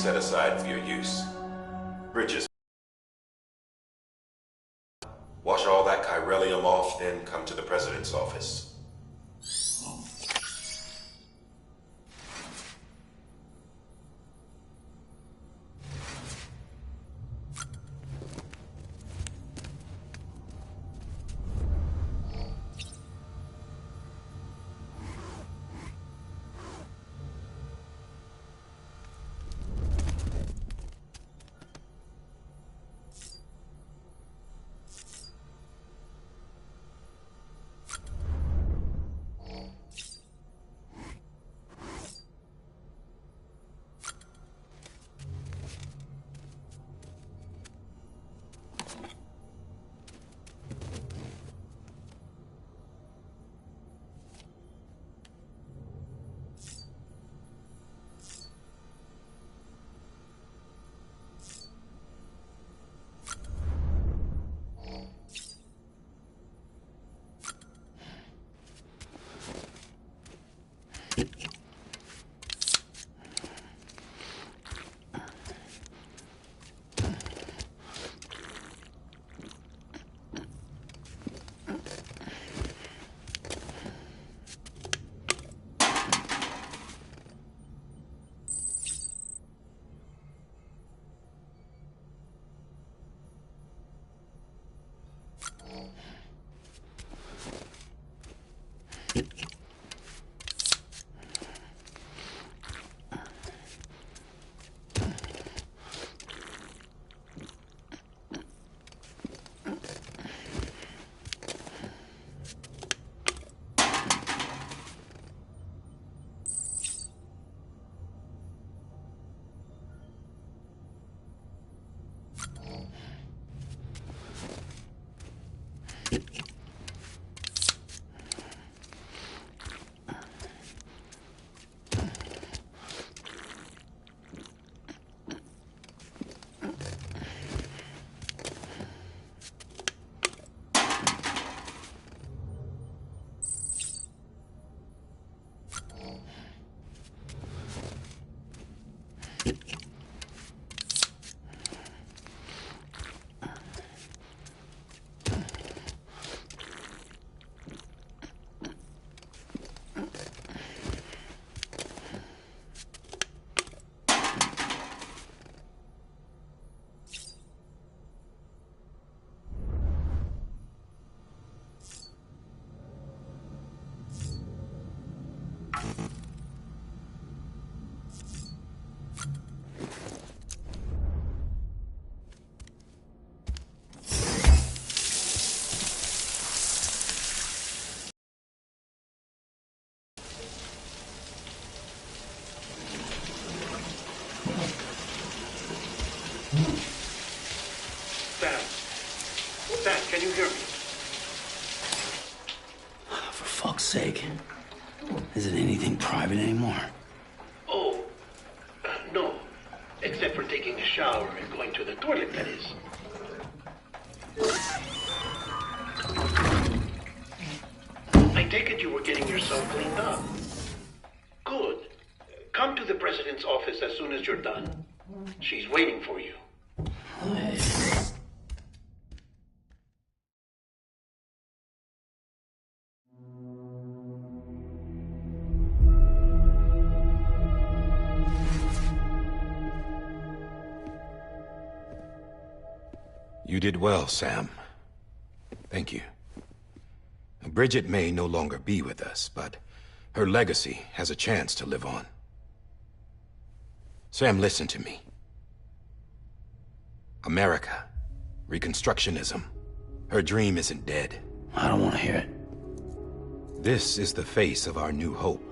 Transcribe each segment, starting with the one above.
set aside for your use. Bridges. Wash all that chiralium off, then come to the President's office. Sam, can you hear me? For fuck's sake. Isn't anything private anymore? Oh, no. Except for taking a shower and going to the toilet, that is. I take it you were getting yourself cleaned up. Good. Come to the President's office as soon as you're done. She's waiting for you. You did well, Sam. Thank you. Bridget may no longer be with us, but her legacy has a chance to live on. Sam, listen to me. America, Reconstructionism, her dream isn't dead. I don't want to hear it. This is the face of our new hope.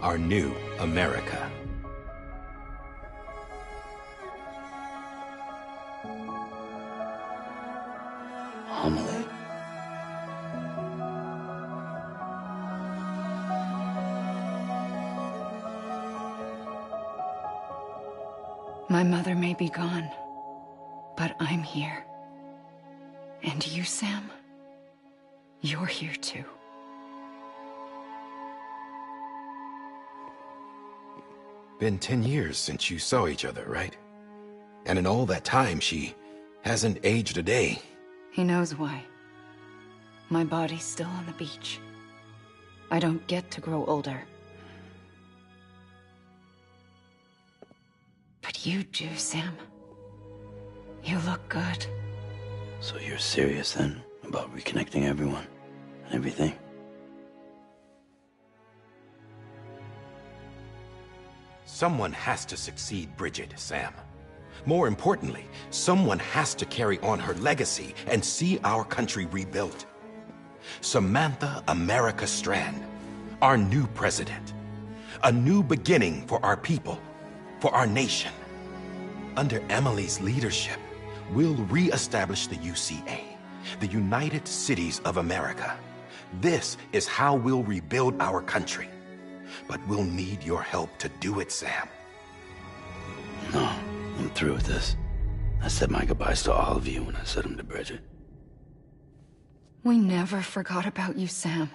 Our new America. Amelie. My mother may be gone, but I'm here. And you, Sam, you're here too. Been 10 years since you saw each other, right? And in all that time, she hasn't aged a day. He knows why. My body's still on the beach. I don't get to grow older. But you do, Sam. You look good. So you're serious then about reconnecting everyone and everything? Someone has to succeed Bridget, Sam. More importantly, someone has to carry on her legacy and see our country rebuilt. Samantha America Strand, our new president. A new beginning for our people, for our nation. Under Amelie's leadership, we'll re-establish the UCA, the United Cities of America. This is how we'll rebuild our country. But we'll need your help to do it, Sam. No, I'm through with this. I said my goodbyes to all of you when I said them to Bridget. We never forgot about you, Sam.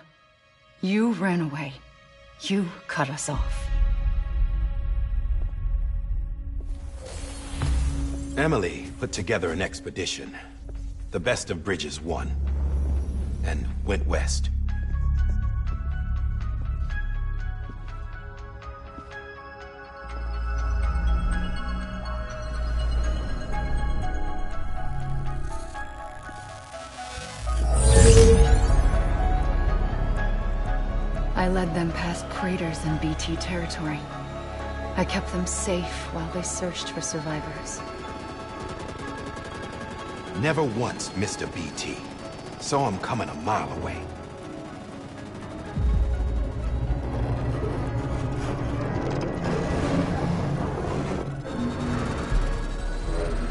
You ran away. You cut us off. Amelie put together an expedition. The best of Bridges won. And went west. I led them past craters in BT territory. I kept them safe while they searched for survivors. Never once missed a BT. Saw him coming a mile away.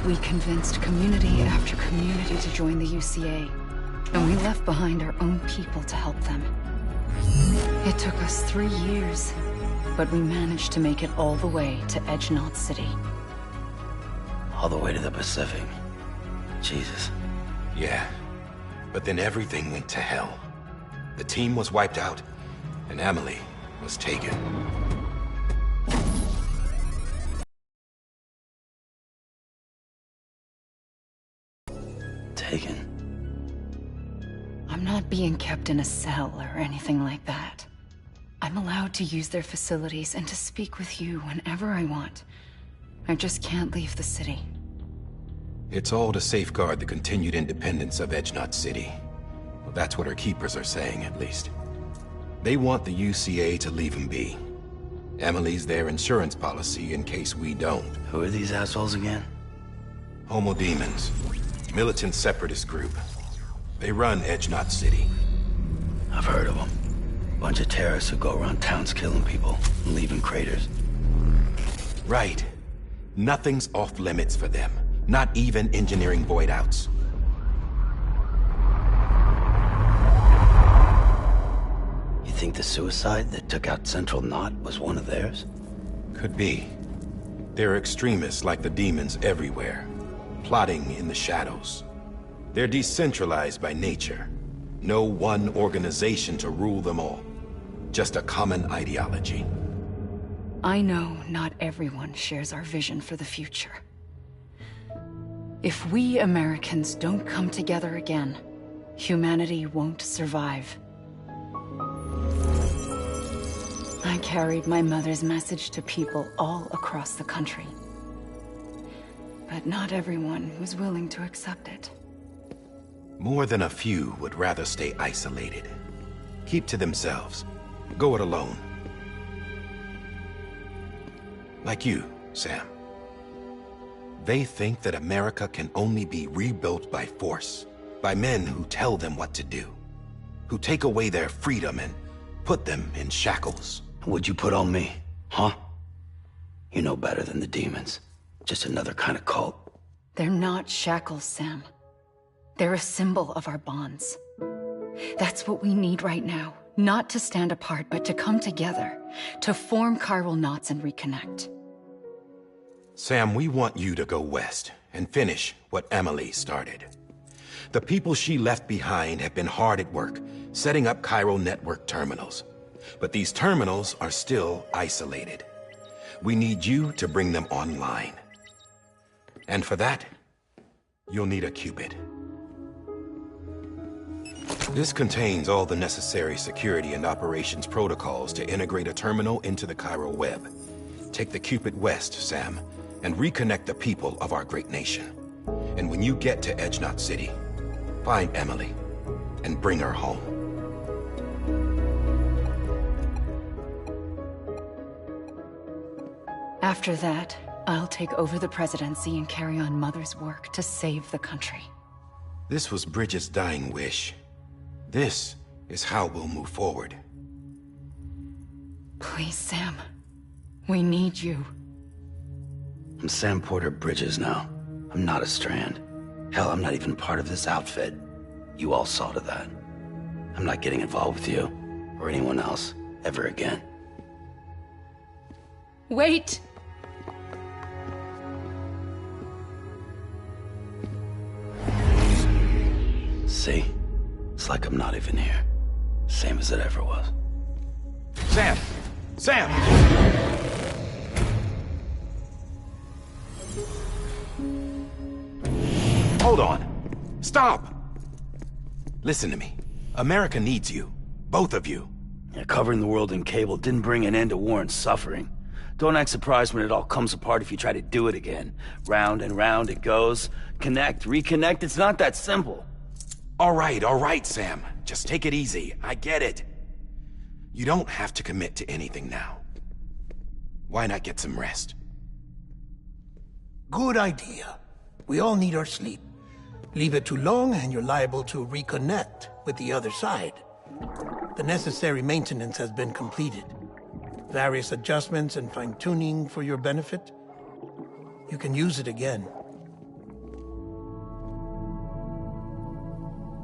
We convinced community after community to join the UCA, and we left behind our own people to help them. It took us 3 years, but we managed to make it all the way to Edge-Knot City. All the way to the Pacific. Jesus. Yeah, but then everything went to hell. The team was wiped out, and Amelie was taken. Taken? I'm not being kept in a cell or anything like that. I'm allowed to use their facilities and to speak with you whenever I want. I just can't leave the city. It's all to safeguard the continued independence of Edge-Knot City. Well, that's what our keepers are saying, at least. They want the UCA to leave him be. Amelie's their insurance policy in case we don't. Who are these assholes again? Homo Demons. Militant separatist group. They run Edge-Knot City. I've heard of them. Bunch of terrorists who go around towns killing people and leaving craters. Right. Nothing's off limits for them. Not even engineering void outs. You think the suicide that took out Central Knot was one of theirs? Could be. There are extremists like the demons everywhere, plotting in the shadows. They're decentralized by nature. No one organization to rule them all. Just a common ideology. I know not everyone shares our vision for the future. If we Americans don't come together again, humanity won't survive. I carried my mother's message to people all across the country. But not everyone was willing to accept it. More than a few would rather stay isolated. Keep to themselves. Go it alone. Like you, Sam. They think that America can only be rebuilt by force, by men who tell them what to do, who take away their freedom and put them in shackles. What'd you put on me, huh? You know better than the demons. Just another kind of cult. They're not shackles, Sam. They're a symbol of our bonds. That's what we need right now. Not to stand apart, but to come together, to form chiral knots and reconnect. Sam, we want you to go west and finish what Amelie started. The people she left behind have been hard at work, setting up chiral network terminals. But these terminals are still isolated. We need you to bring them online. And for that, you'll need a Cupid. This contains all the necessary security and operations protocols to integrate a terminal into the Chiral web. Take the Cupid west, Sam, and reconnect the people of our great nation. And when you get to Edge Knot City, find Amelie and bring her home. After that, I'll take over the presidency and carry on Mother's work to save the country. This was Bridget's dying wish. This is how we'll move forward. Please, Sam. We need you. I'm Sam Porter Bridges now. I'm not a Strand. Hell, I'm not even part of this outfit. You all saw to that. I'm not getting involved with you, or anyone else, ever again. Wait! See? It's like I'm not even here. Same as it ever was. Sam! Sam! Hold on. Stop! Listen to me. America needs you. Both of you. Yeah, covering the world in cable didn't bring an end to war and suffering. Don't act surprised when it all comes apart if you try to do it again. Round and round it goes. Connect, reconnect, it's not that simple. All right, Sam. Just take it easy. I get it. You don't have to commit to anything now. Why not get some rest? Good idea. We all need our sleep. Leave it too long and you're liable to reconnect with the other side. The necessary maintenance has been completed. Various adjustments and fine-tuning for your benefit. You can use it again.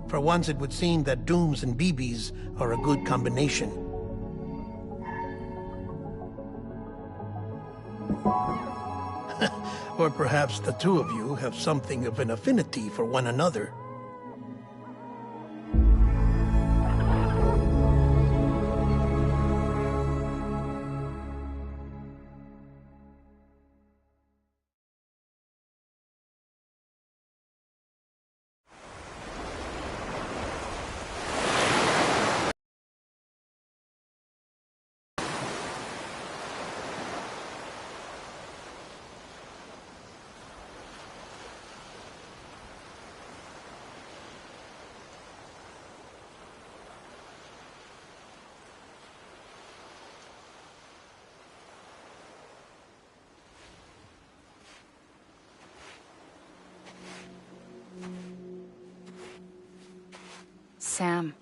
For once, it would seem that Dooms and BBs are a good combination. Or perhaps the two of you have something of an affinity for one another. Sam.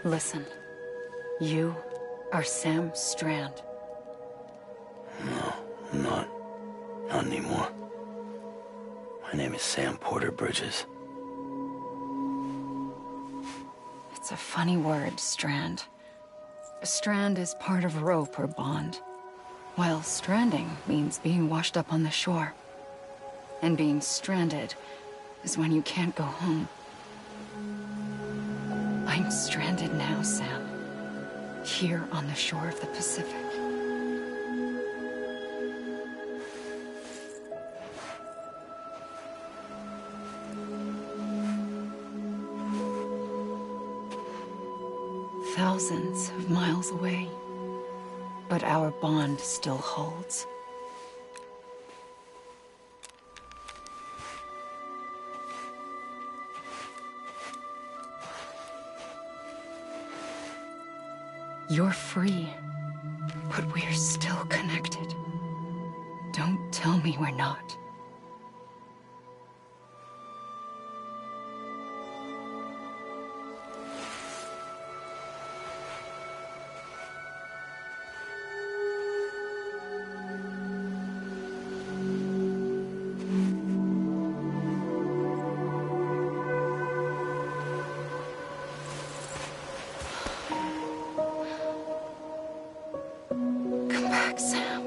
Listen. You are Sam Strand. No, I'm not. Not anymore. My name is Sam Porter Bridges. It's a funny word, Strand. A strand is part of rope or bond, while stranding means being washed up on the shore. And being stranded is when you can't go home. I'm stranded now, Sam. Here on the shore of the Pacific. Thousands of miles away, but our bond still holds. You're free, but we're still connected. Don't tell me we're not. Come back, Sam.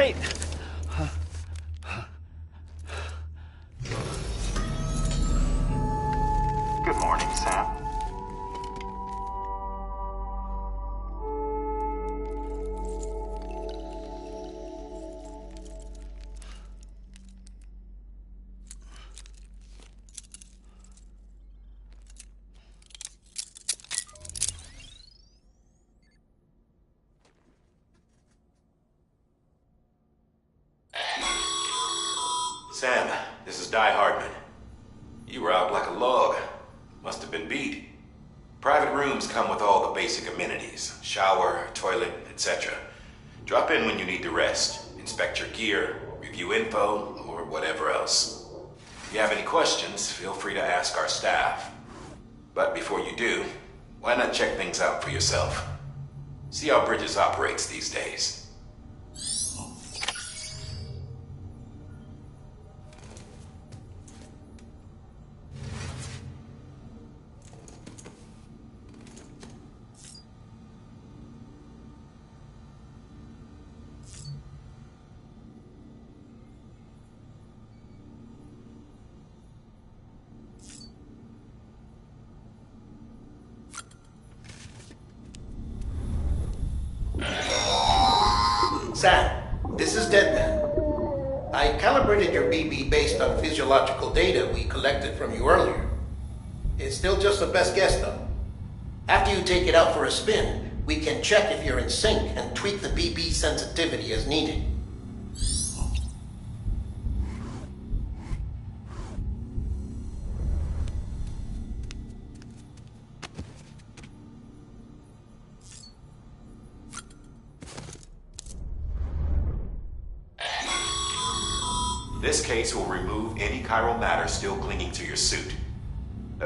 Wait! Good morning, Sam. Sam, this is Di Hardman. You were out like a log. Must have been beat. Private rooms come with all the basic amenities. Shower, toilet, etc. Drop in when you need to rest. Inspect your gear, review info, or whatever else. If you have any questions, feel free to ask our staff. But before you do, why not check things out for yourself? See how Bridges operates these days. Sam, this is Deadman. I calibrated your BB based on physiological data we collected from you earlier. It's still just a best guess, though. After you take it out for a spin, we can check if you're in sync and tweak the BB sensitivity as needed. This case will remove any chiral matter still clinging to your suit.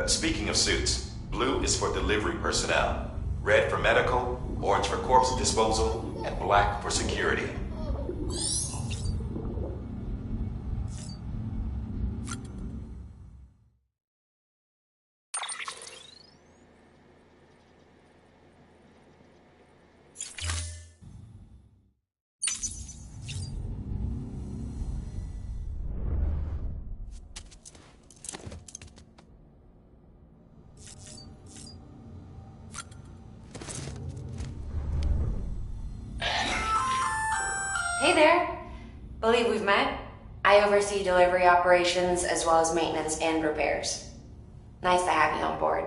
Speaking of suits, blue is for delivery personnel, red for medical, orange for corpse disposal, and black for security. Hey there! Believe we've met. I oversee delivery operations as well as maintenance and repairs. Nice to have you on board.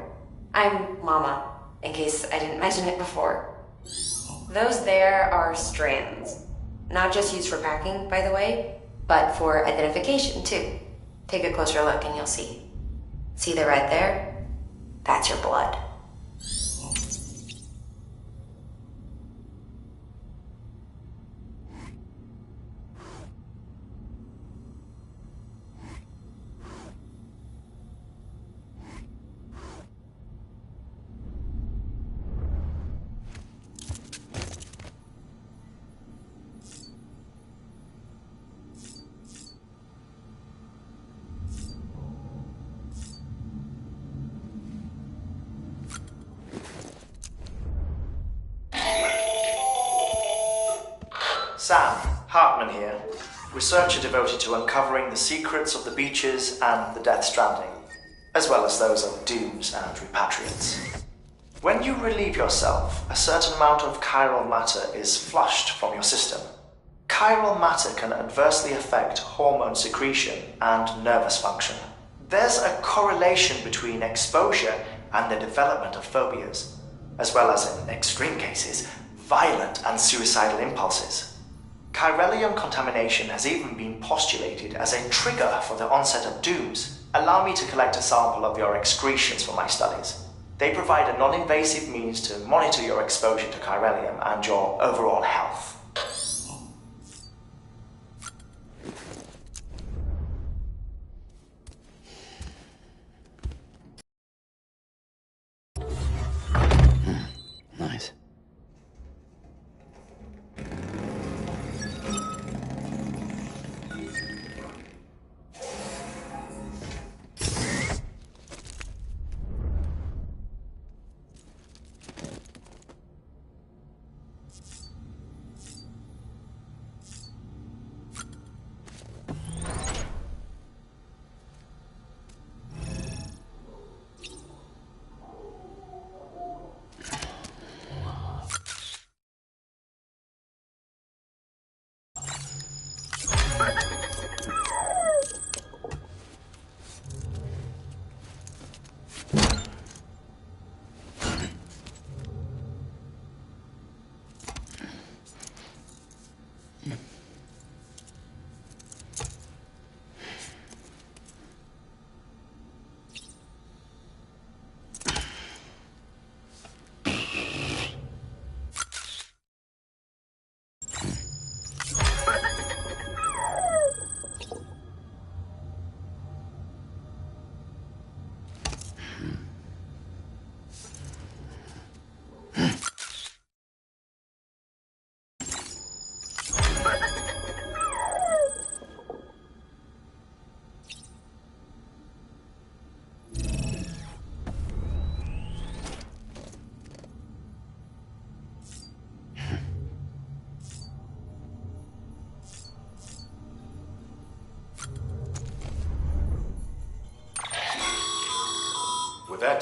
I'm Mama, in case I didn't mention it before. Those there are strands. Not just used for packing, by the way, but for identification too. Take a closer look and you'll see. See the red there? That's your blood. Sam, Hartman here, researcher devoted to uncovering the secrets of the beaches and the Death Stranding, as well as those of dooms and repatriates. When you relieve yourself, a certain amount of chiral matter is flushed from your system. Chiral matter can adversely affect hormone secretion and nervous function. There's a correlation between exposure and the development of phobias, as well as, in extreme cases, violent and suicidal impulses. Chiralium contamination has even been postulated as a trigger for the onset of dooms. Allow me to collect a sample of your excretions for my studies. They provide a non-invasive means to monitor your exposure to chiralium and your overall health. Nice.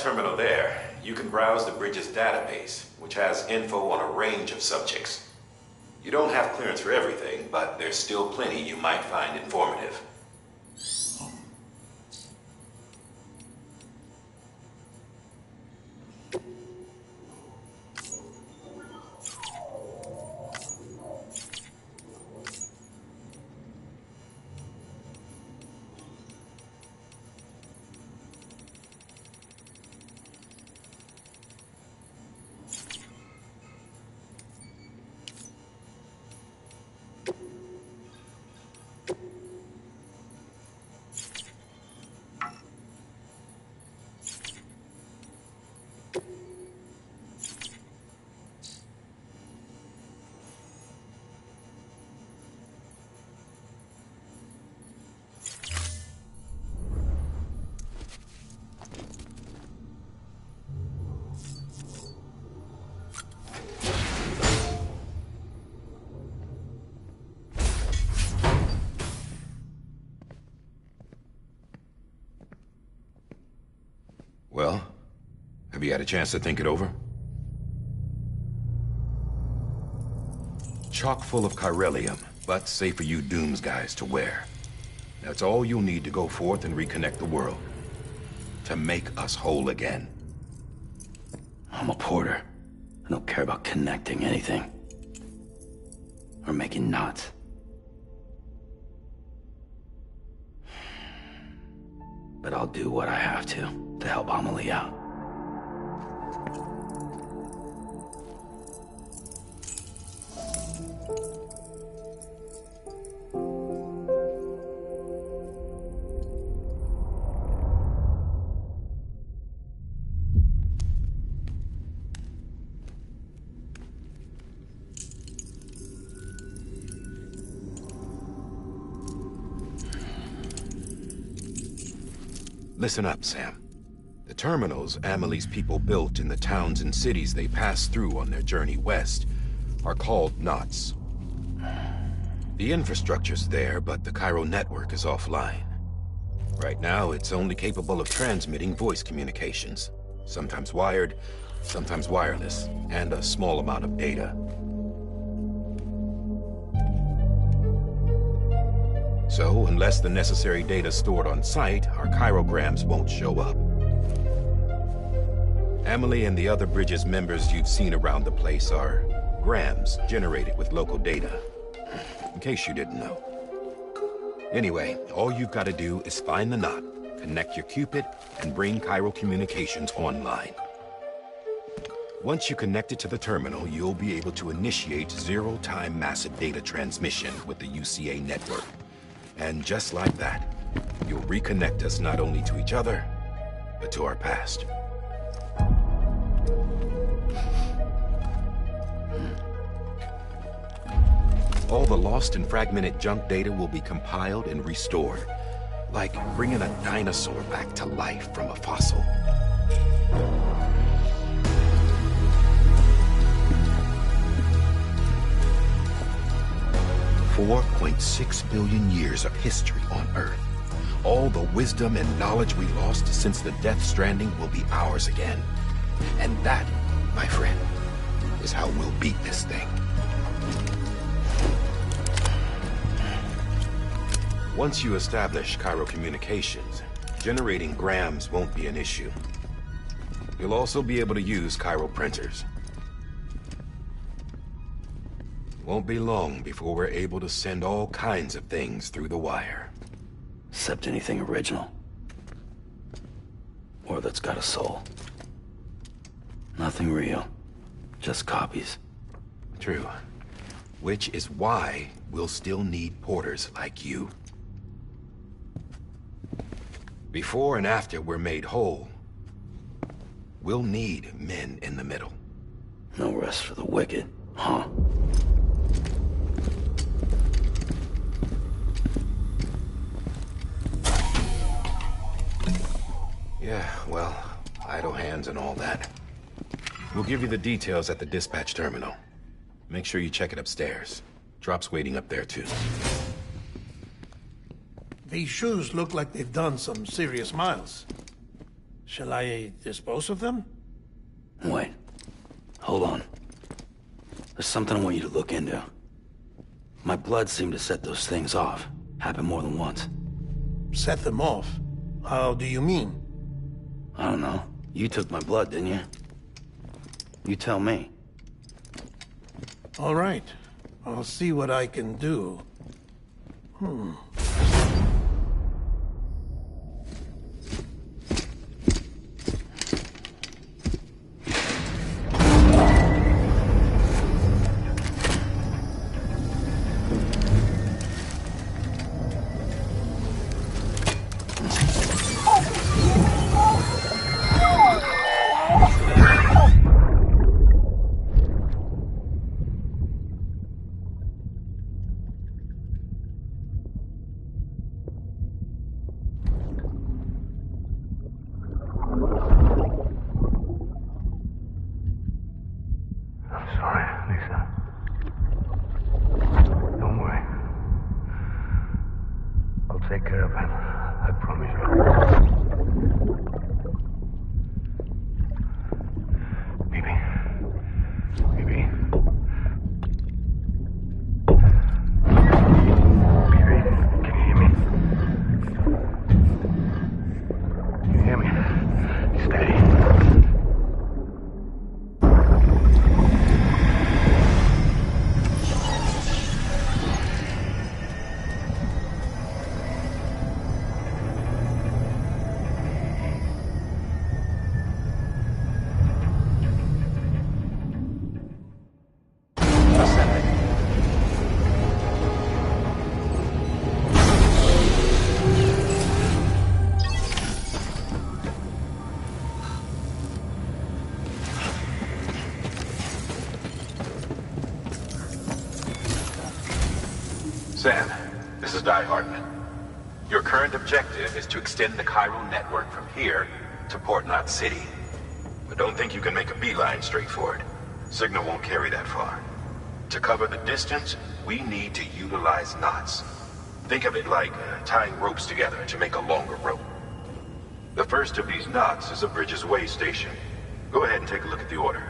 terminal there, you can browse the bridge's database, which has info on a range of subjects. You don't have clearance for everything, but there's still plenty you might find informative. Well, have you had a chance to think it over? Chock full of chiralium, but safe for you Dooms guys to wear. That's all you'll need to go forth and reconnect the world. To make us whole again. I'm a porter. I don't care about connecting anything. Or making knots. But I'll do what I have to help Amelie out. Listen up, Sam. The terminals Amelie's people built in the towns and cities they passed through on their journey west are called knots. The infrastructure's there, but the Cairo network is offline. Right now, it's only capable of transmitting voice communications, sometimes wired, sometimes wireless, and a small amount of data. So, unless the necessary data is stored on site, our chirograms won't show up. Amelie and the other Bridges members you've seen around the place are grams generated with local data. In case you didn't know. Anyway, all you've got to do is find the knot, connect your Cupid, and bring Cairo communications online. Once you connect it to the terminal, you'll be able to initiate zero-time massive data transmission with the UCA network. And just like that, you'll reconnect us not only to each other, but to our past. All the lost and fragmented junk data will be compiled and restored, like bringing a dinosaur back to life from a fossil. 4.6 billion years of history on Earth. All the wisdom and knowledge we lost since the Death Stranding will be ours again. And that, my friend, is how we'll beat this thing. Once you establish Cairo communications, generating grams won't be an issue. You'll also be able to use Cairo printers. Won't be long before we're able to send all kinds of things through the wire. Except anything original. Or that's got a soul. Nothing real. Just copies. True. Which is why we'll still need porters like you. Before and after we're made whole, we'll need men in the middle. No rest for the wicked, huh? Yeah, well, idle hands and all that. We'll give you the details at the dispatch terminal. Make sure you check it upstairs. Drop's waiting up there, too. These shoes look like they've done some serious miles. Shall I dispose of them? Wait. Hold on. There's something I want you to look into. My blood seemed to set those things off. Happened more than once. Set them off? How do you mean? I don't know. You took my blood, didn't you? You tell me. All right. I'll see what I can do. Take care of him. I promise you. Baby. Baby. Baby, can you hear me? Can you hear me? Steady. Sam, this is Di Hartman. Your current objective is to extend the chiral network from here to Port Knot City. But don't think you can make a beeline straight for it. Signal won't carry that far. To cover the distance, we need to utilize knots. Think of it like tying ropes together to make a longer rope. The first of these knots is a Bridges Way station. Go ahead and take a look at the order.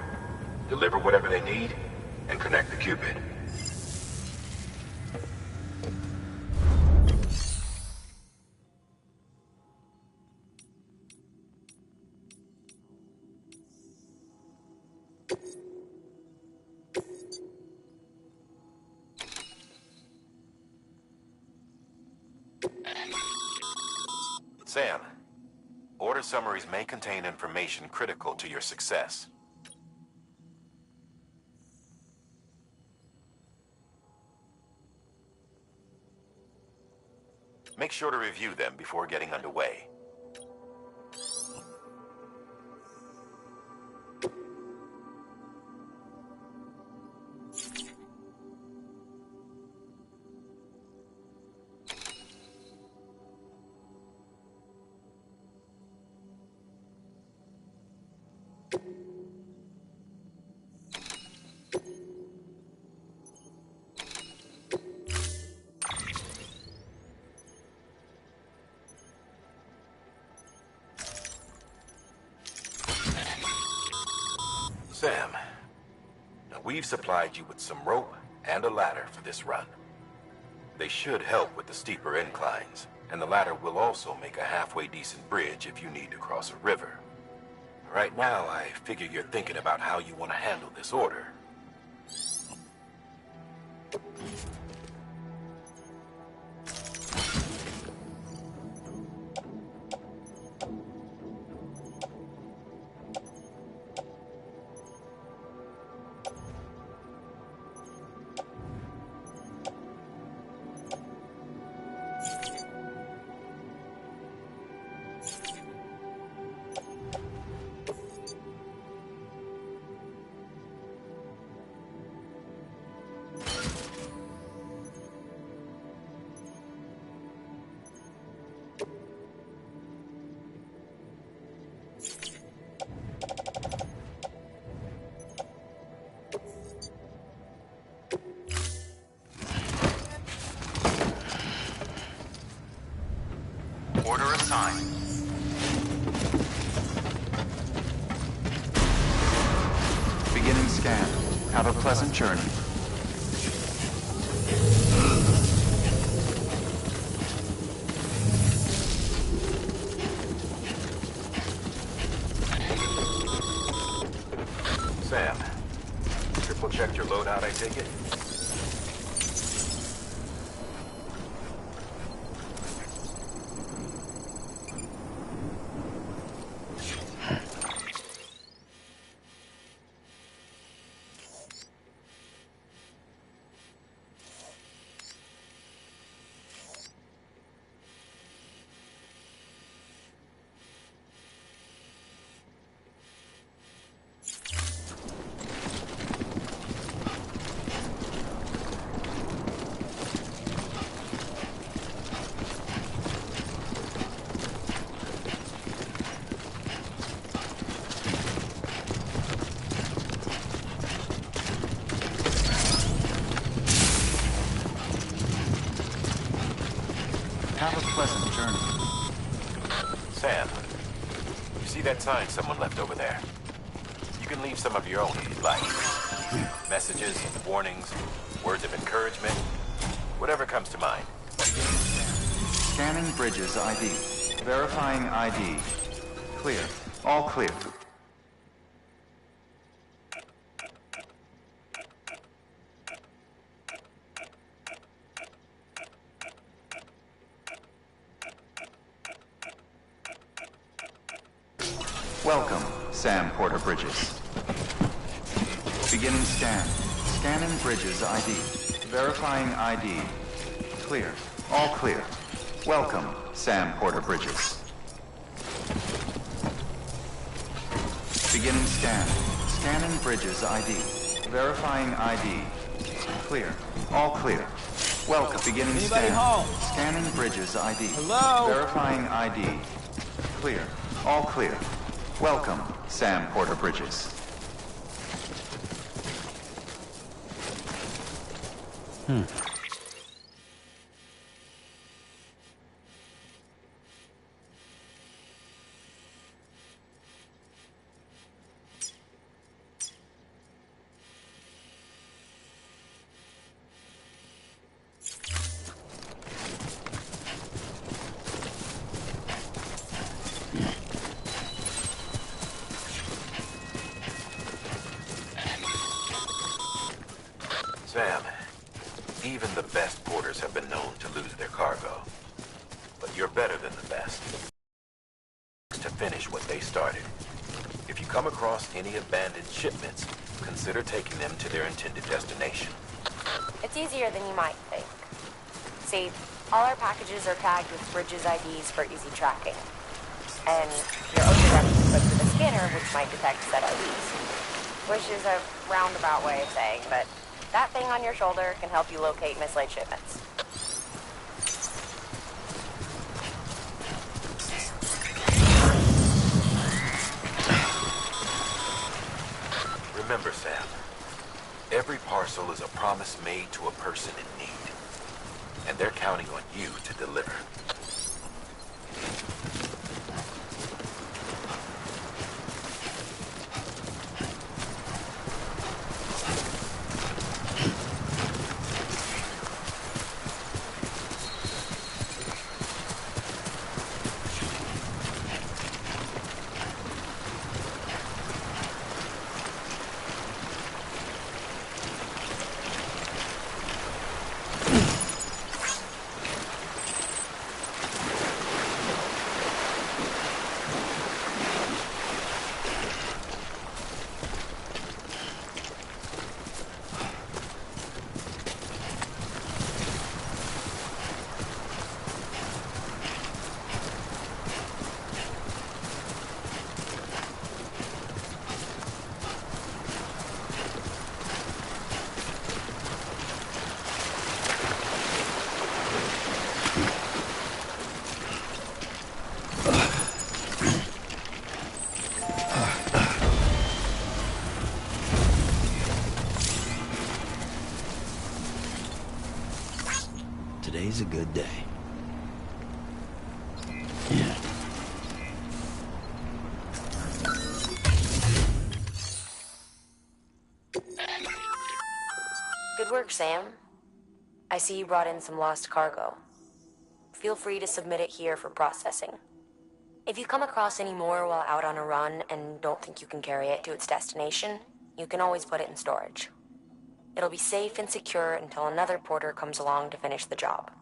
Deliver whatever they need, and connect the Cupid. Sam, order summaries may contain information critical to your success. Make sure to review them before getting underway. Sam, now we've supplied you with some rope and a ladder for this run. They should help with the steeper inclines, and the ladder will also make a halfway decent bridge if you need to cross a river. Right now, I figure you're thinking about how you want to handle this order. scan. Have a pleasant journey. Sam, triple checked your loadout, I take it? Have a pleasant journey. Sam, you see that sign someone left over there? You can leave some of your own if you'd like. Messages, warnings, words of encouragement, whatever comes to mind. Scanning Bridges ID. Verifying ID. Clear. All clear. Welcome, Sam Porter Bridges. Beginning scan. Scanning Bridges ID. Verifying ID. Clear. All clear. Welcome, Sam Porter Bridges. Beginning scan. Scanning Bridges ID. Verifying ID. Clear. All clear. Welcome. Beginning Anybody scan. home? Scanning Bridges ID. Hello? Verifying ID. Clear. All clear. Welcome, Sam Porter Bridges. Sam, even the best porters have been known to lose their cargo. But you're better than the best. To finish what they started. If you come across any abandoned shipments, consider taking them to their intended destination. It's easier than you might think. See, all our packages are tagged with Bridges IDs for easy tracking. And your overdraft is equipped with a scanner which might detect said IDs. Which is a roundabout way of saying, but that thing on your shoulder can help you locate mislaid shipments. Remember, Sam, every parcel is a promise made to a person in need. And they're counting on you to deliver. Today's a good day. Yeah. Good work, Sam. I see you brought in some lost cargo. Feel free to submit it here for processing. If you come across any more while out on a run and don't think you can carry it to its destination, you can always put it in storage. It'll be safe and secure until another porter comes along to finish the job.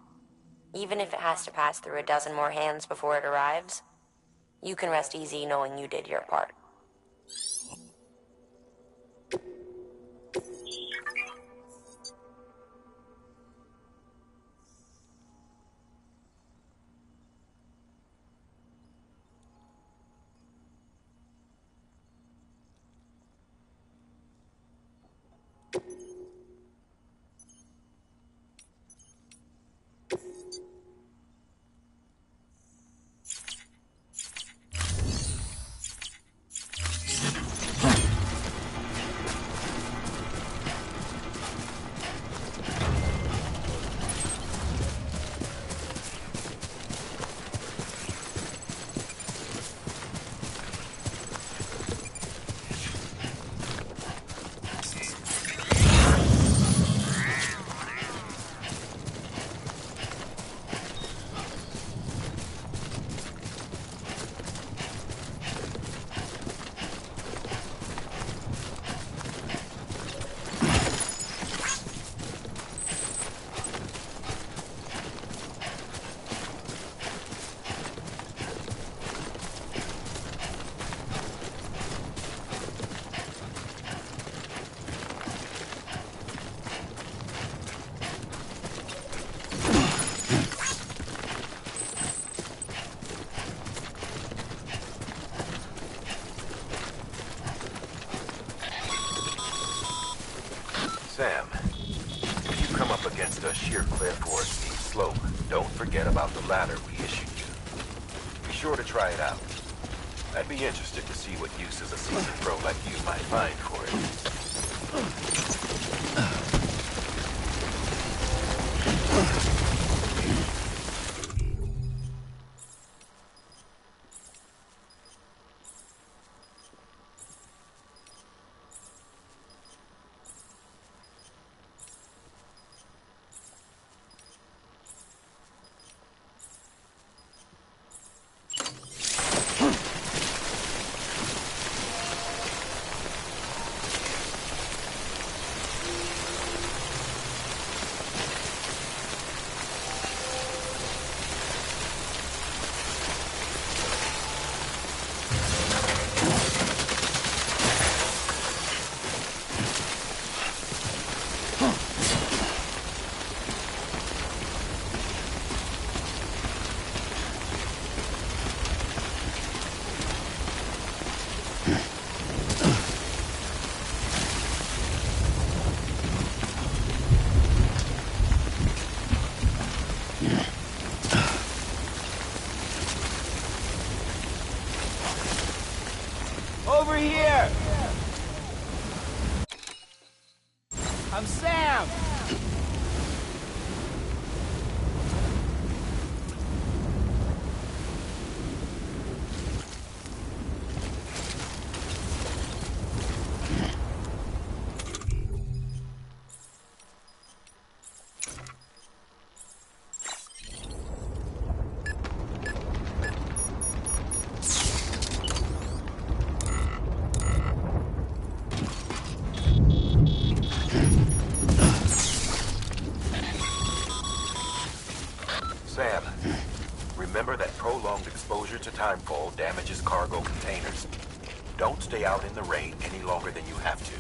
Even if it has to pass through a dozen more hands before it arrives, you can rest easy knowing you did your part. Sam, if you come up against a sheer cliff or a steep slope, don't forget about the ladder we issued you. Be sure to try it out. I'd be interested to see what uses a seasoned pro like you might find for it. Over here! I'm Sam! Sam, remember that prolonged exposure to timefall damages cargo containers. Don't stay out in the rain any longer than you have to.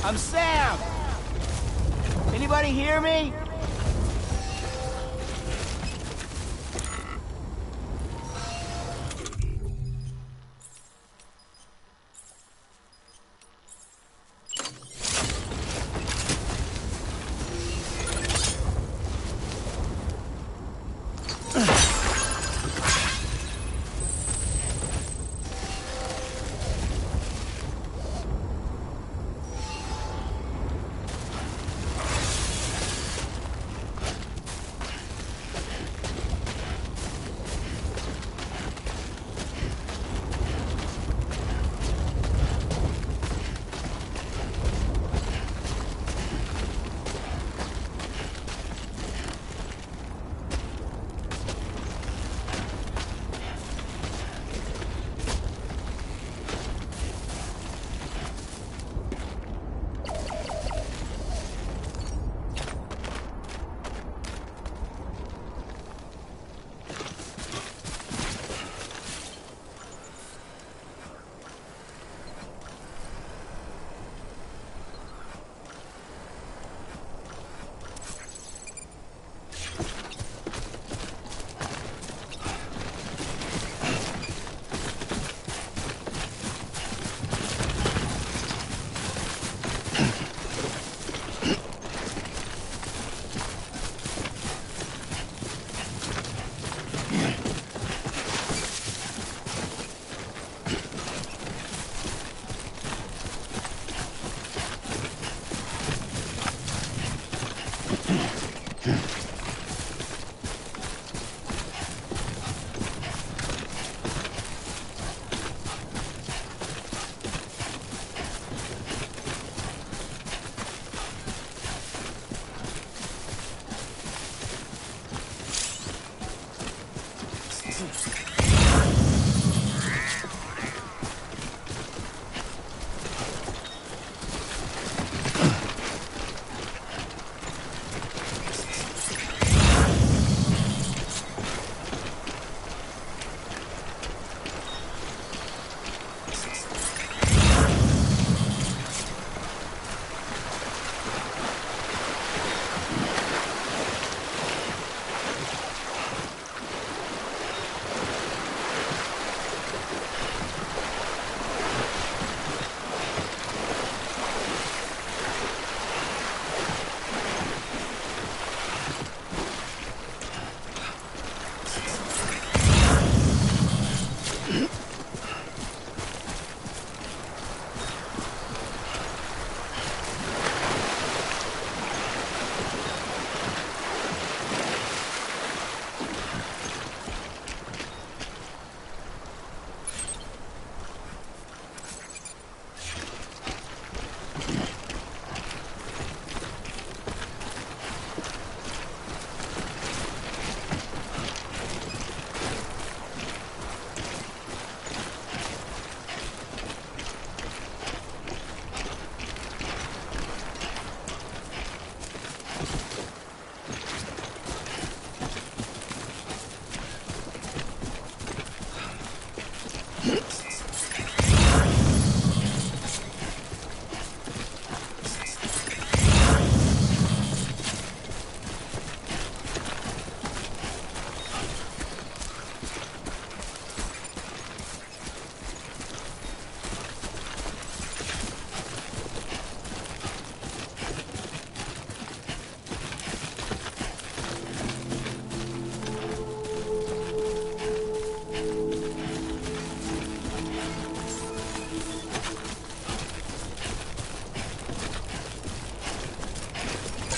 I'm Sam! Anybody hear me?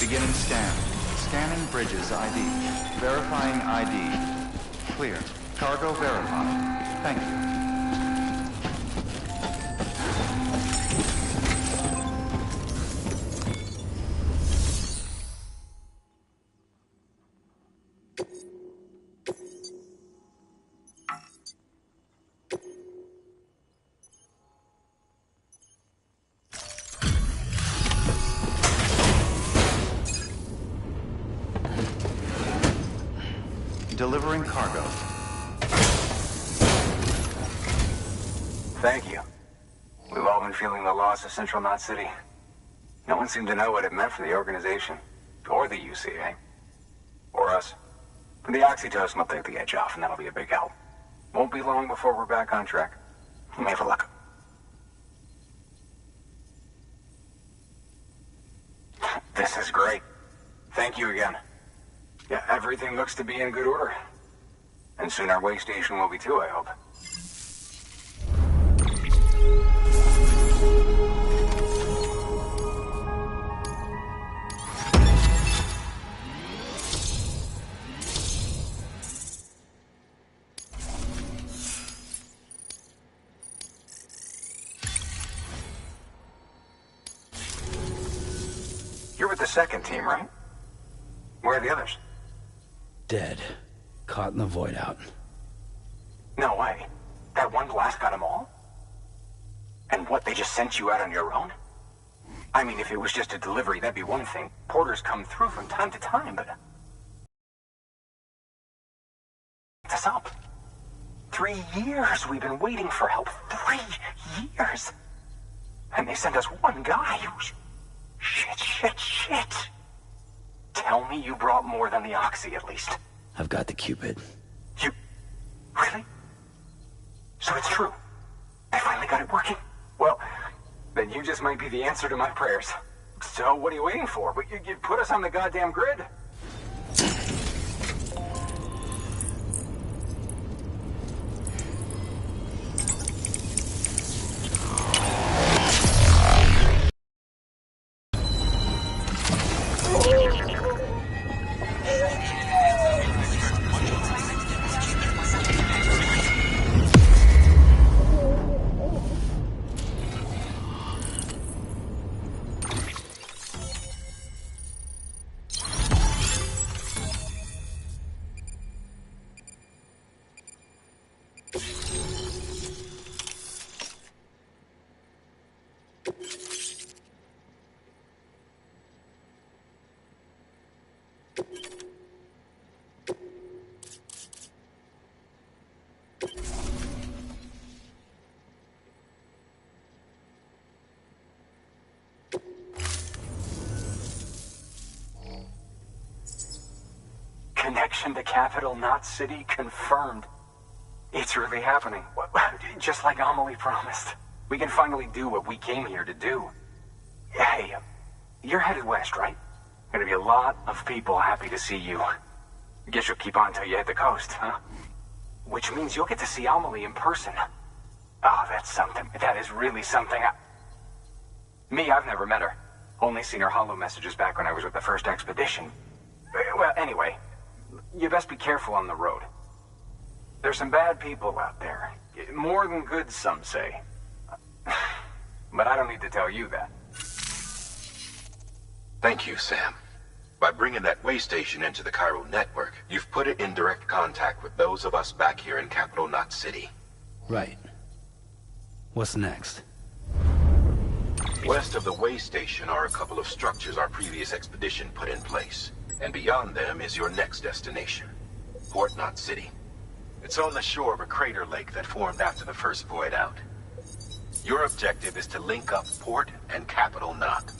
Beginning scan. Scanning bridges ID. Verifying ID. Clear. Cargo verified. Thank you. Delivering cargo. Thank you. We've all been feeling the loss of Central Knot City. No one seemed to know what it meant for the organization, or the UCA, or us. The oxytocin will take the edge off, and that'll be a big help. Won't be long before we're back on track. You may have a look. This is great. Thank you again. Yeah, everything looks to be in good order. And soon our way station will be too, I hope. You're with the second team, right? Where are the others? Dead. Caught in the void out. No way. That one blast got them all? And what, they just sent you out on your own? I mean, if it was just a delivery, that'd be one thing. Porters come through from time to time, but... It's us up. 3 years we've been waiting for help. 3 years! And they sent us one guy who's... Shit. Tell me you brought more than the Oxy, at least. I've got the Cupid. You... Really? So it's true. I finally got it working. Well, then you just might be the answer to my prayers. So what are you waiting for? You put us on the goddamn grid. Connection to capital, not city, confirmed. It's really happening. Just like Amelie promised. We can finally do what we came here to do. Hey, you're headed west, right? Gonna be a lot of people happy to see you. Guess you'll keep on till you hit the coast, huh? Which means you'll get to see Amelie in person. Oh, that's something. That is really something. Me, I've never met her. Only seen her holo messages back when I was with the first expedition. Well, anyway, you best be careful on the road. There's some bad people out there. More than good, some say. But I don't need to tell you that. Thank you, Sam. By bringing that way station into the Cairo network, you've put it in direct contact with those of us back here in Capital Knot City. Right. What's next? West of the way station are a couple of structures our previous expedition put in place. And beyond them is your next destination, Port Knot City. It's on the shore of a crater lake that formed after the first void out. Your objective is to link up Port and Capital Knot.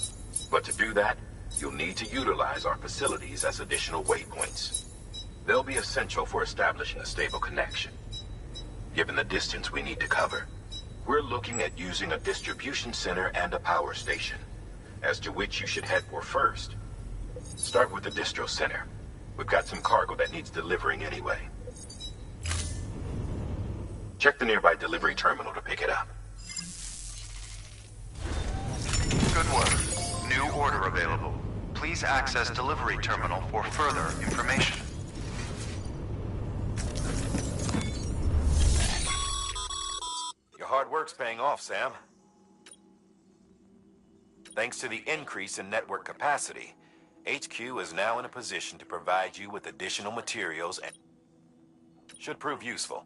But to do that, you'll need to utilize our facilities as additional waypoints. They'll be essential for establishing a stable connection. Given the distance we need to cover, we're looking at using a distribution center and a power station, as to which you should head for first. Start with the distro center. We've got some cargo that needs delivering anyway. Check the nearby delivery terminal to pick it up. Good work. New order available. Please access delivery terminal for further information. Your hard work's paying off, Sam. Thanks to the increase in network capacity, HQ is now in a position to provide you with additional materials and should prove useful.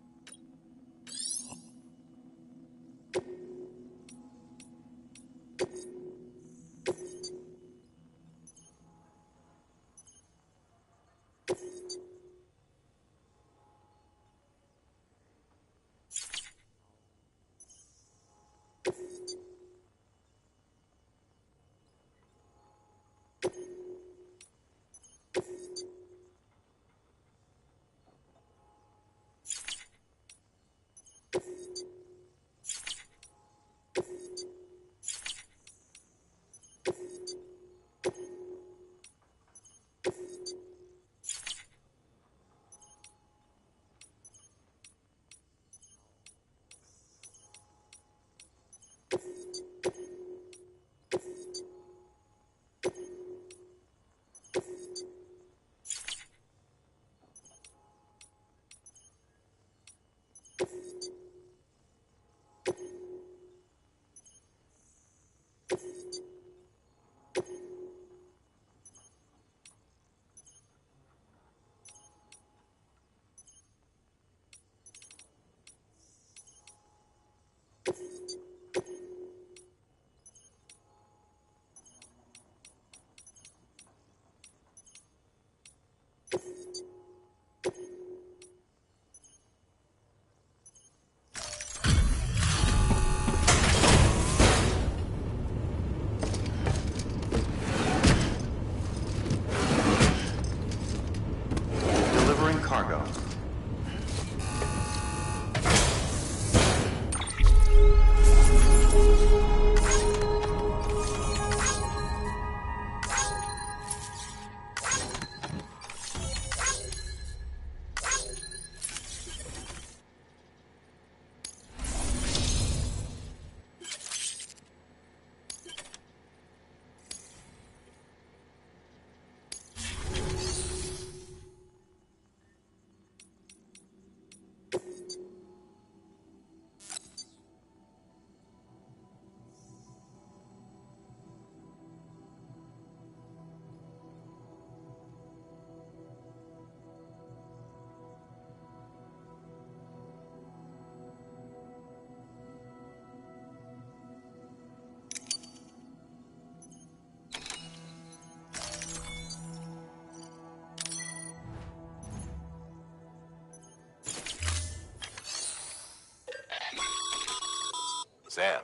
Sam,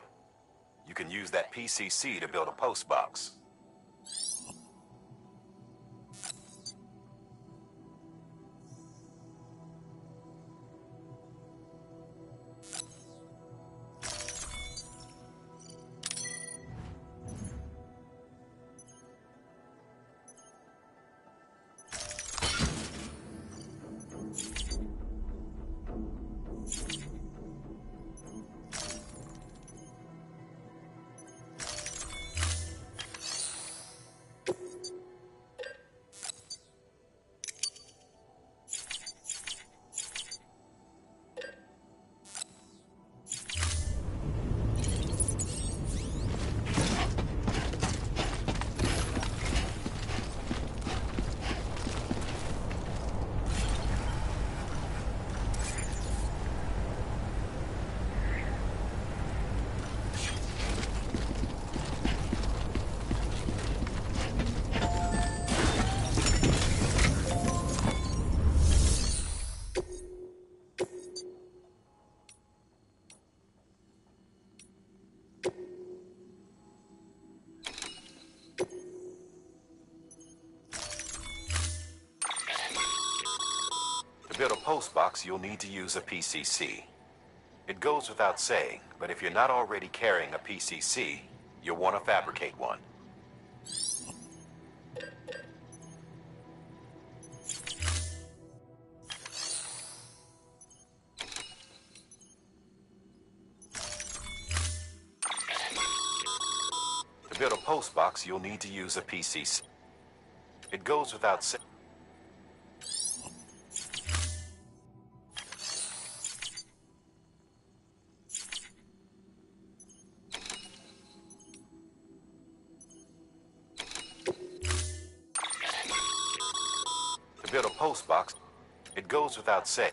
you can use that PCC to build a post box. To build a post box, you'll need to use a PCC. It goes without saying, but if you're not already carrying a PCC, you'll want to fabricate one. To build a post box, you'll need to use a PCC. It goes without saying. To build a post box, it goes without saying.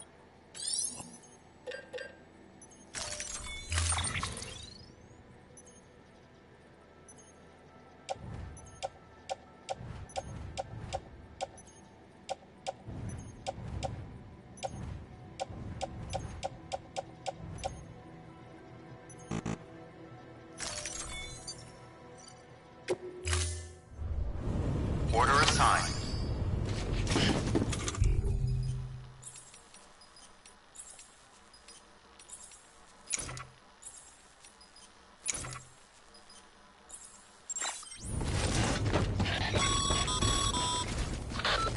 Order assigned.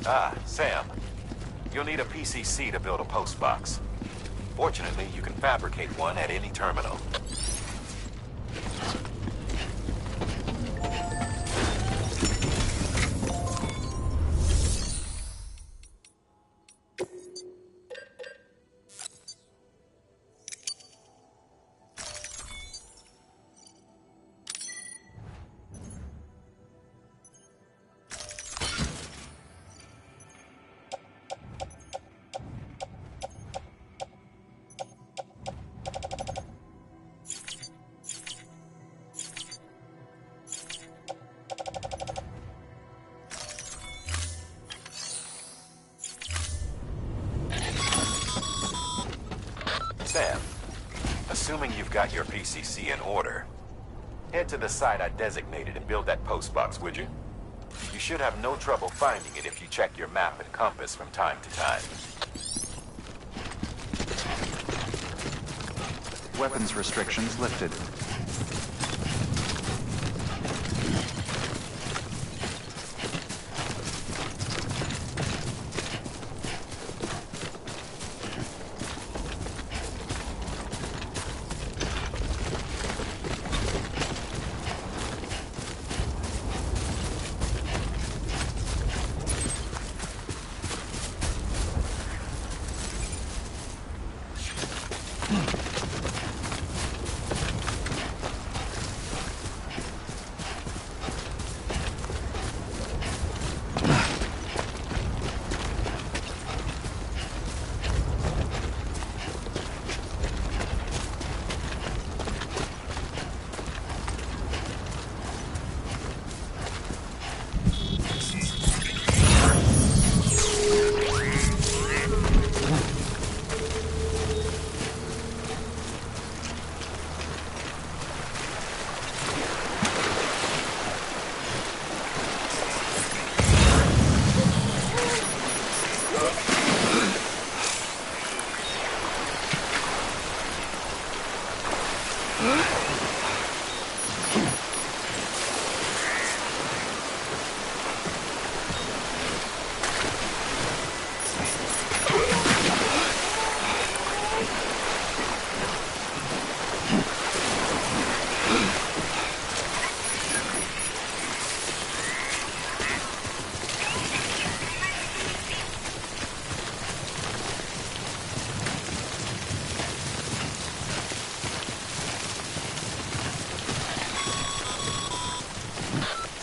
Ah, Sam. You'll need a PCC to build a post box. Fortunately, you can fabricate one at any terminal. Sam, assuming you've got your PCC in order, head to the site I designated and build that post box, would you? You should have no trouble finding it if you check your map and compass from time to time. Weapons restrictions lifted.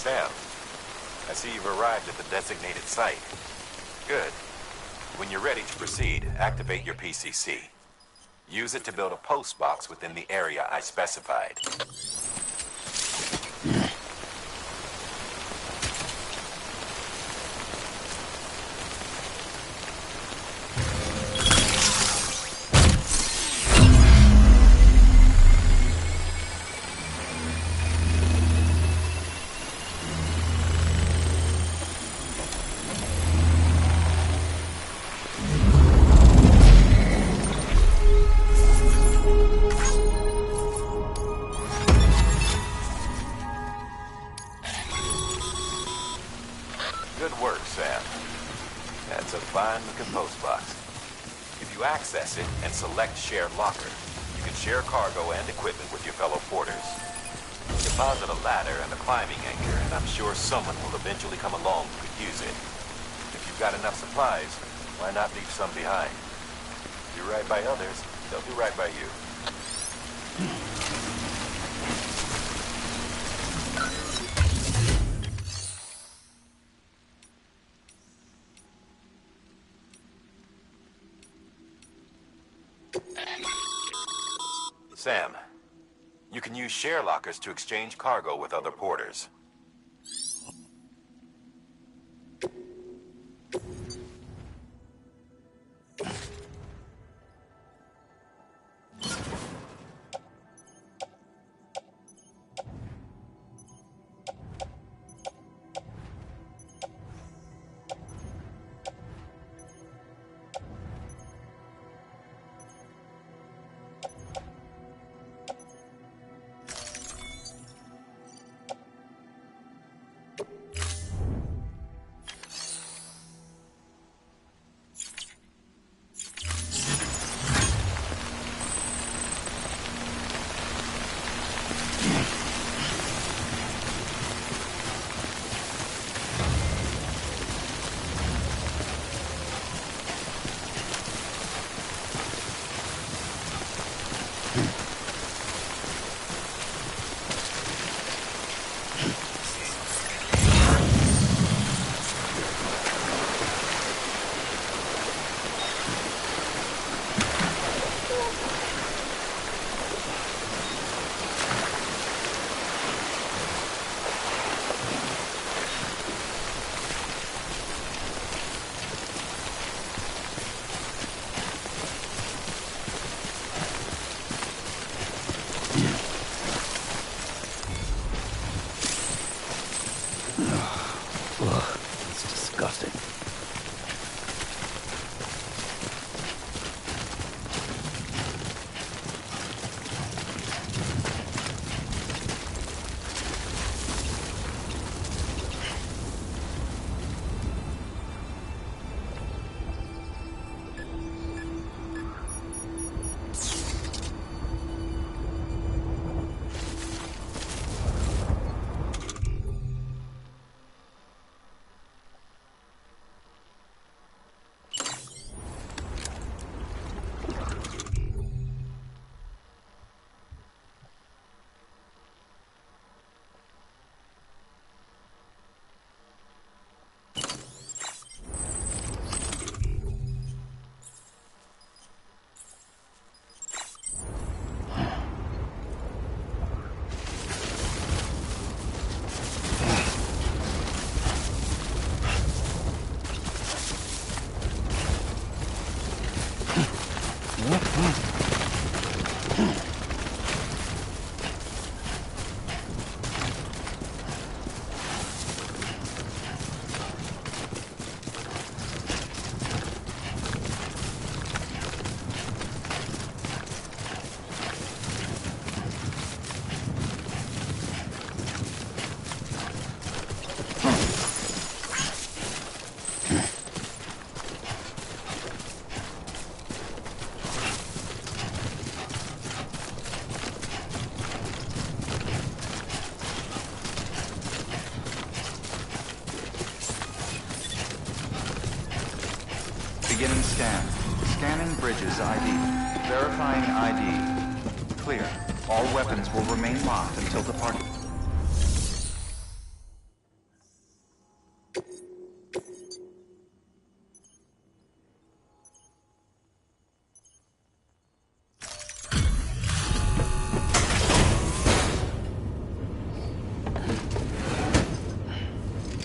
Sam, I see you've arrived at the designated site. Good. When you're ready to proceed, activate your PCC. Use it to build a post box within the area I specified. Good work, Sam. That's a fine-looking post box. If you access it and select Share Locker, you can share cargo and equipment with your fellow porters. Deposit a ladder and a climbing anchor, and I'm sure someone will eventually come along who could use it. If you've got enough supplies, why not leave some behind? Do right by others, they'll do right by you. Sam, you can use share lockers to exchange cargo with other porters. It's disgusting. Beginning scan. Scanning bridges ID. Verifying ID. Clear. All weapons will remain locked until departure.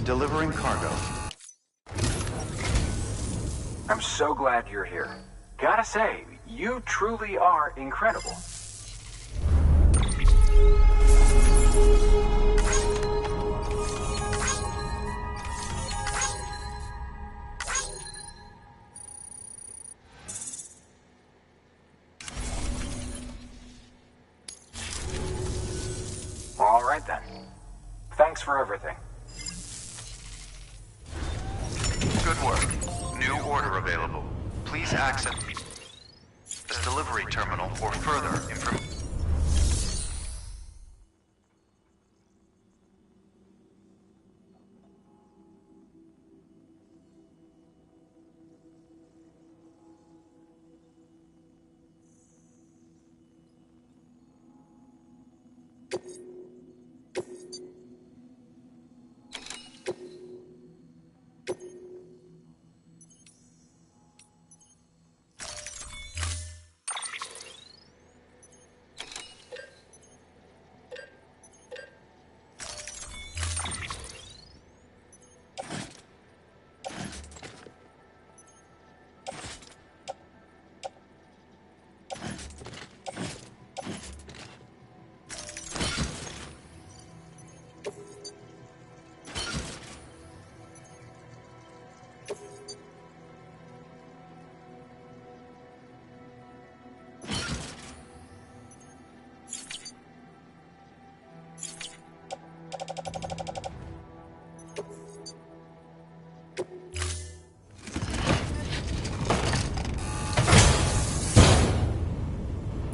Delivering cargo. I'm so glad you're here. Gotta say, you truly are incredible. All right then. Thanks for everything. Good work. New order available. Please access the delivery terminal for further information.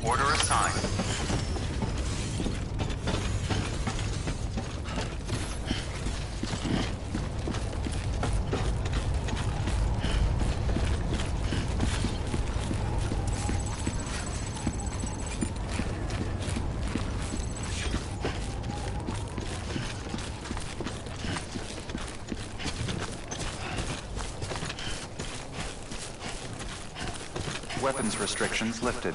Order assigned. Weapons restrictions lifted.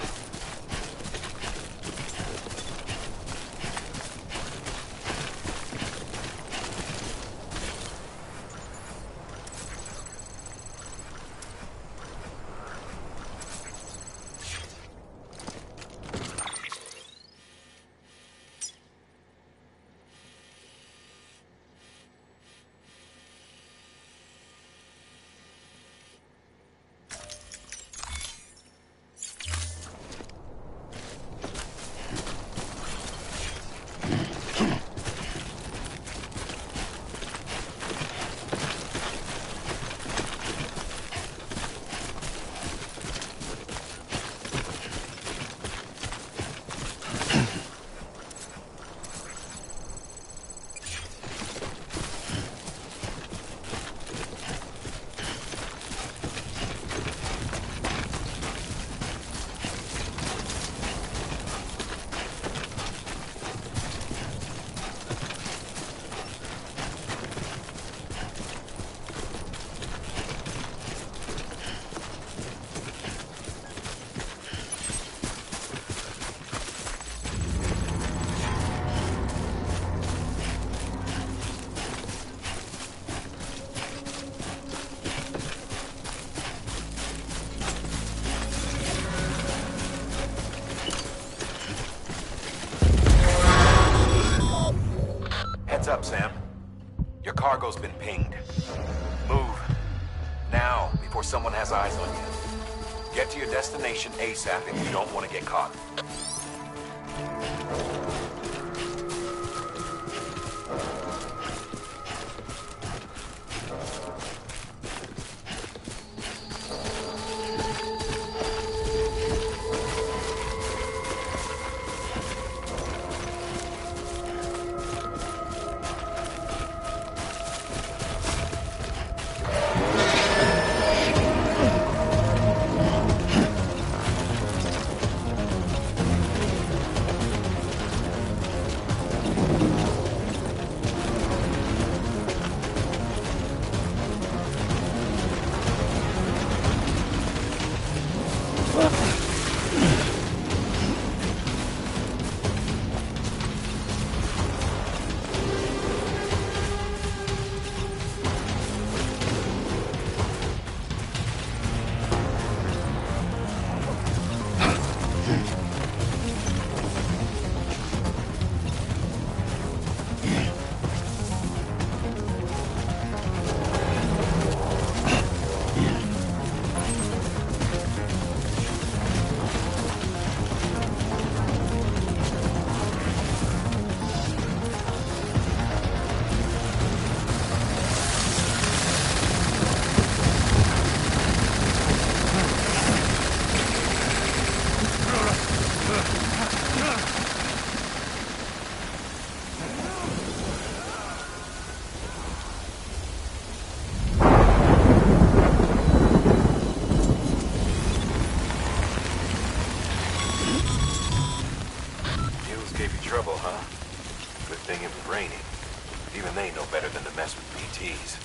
Heads up, Sam. Your cargo's been pinged. Move. Now, before someone has eyes on you. Get to your destination ASAP if you don't want to get caught. raining. Even they know better than to mess with PTs.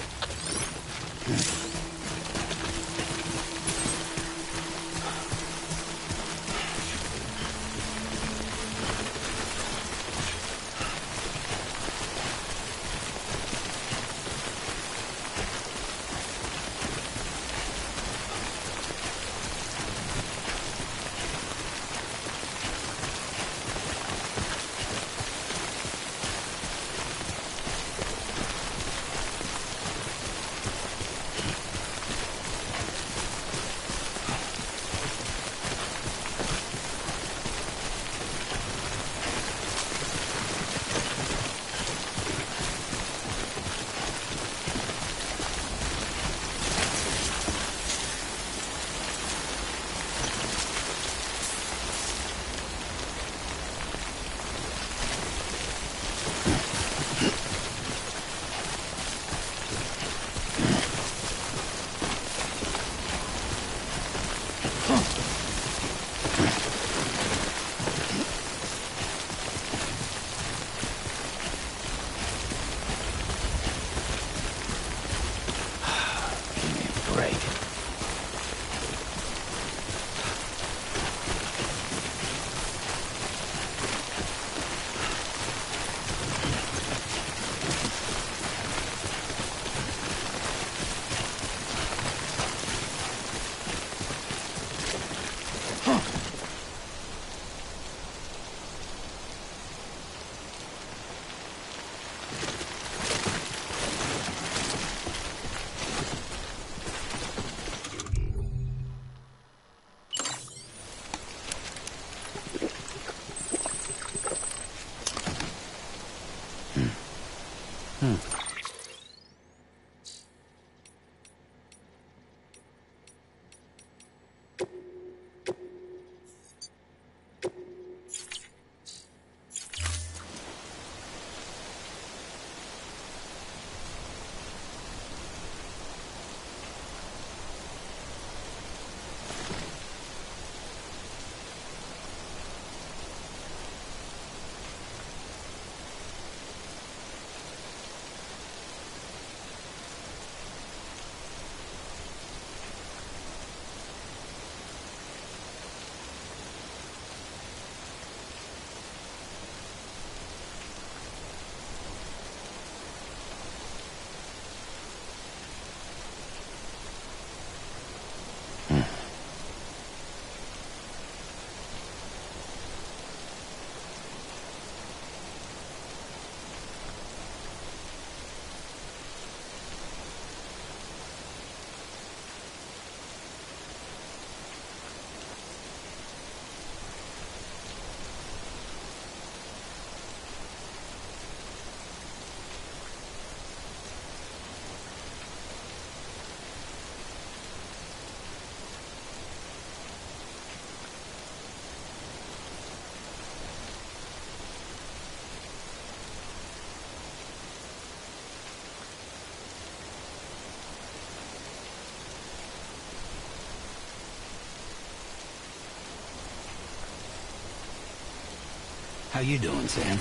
How you doing, Sam?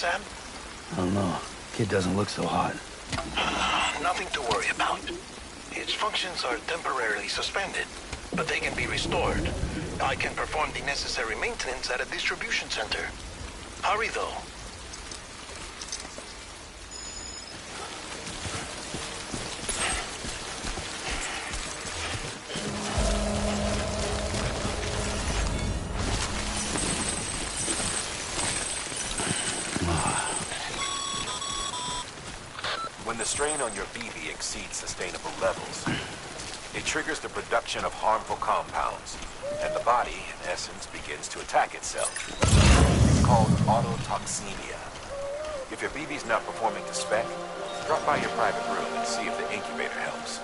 Sam? I don't know. Kid doesn't look so hot. Nothing to worry about. Its functions are temporarily suspended, but they can be restored. I can perform the necessary maintenance at a distribution center. Hurry, though. When the strain on your BB exceeds sustainable levels, it triggers the production of harmful compounds, and the body, in essence, begins to attack itself. It's called autotoxemia. If your BB's not performing to spec, drop by your private room and see if the incubator helps.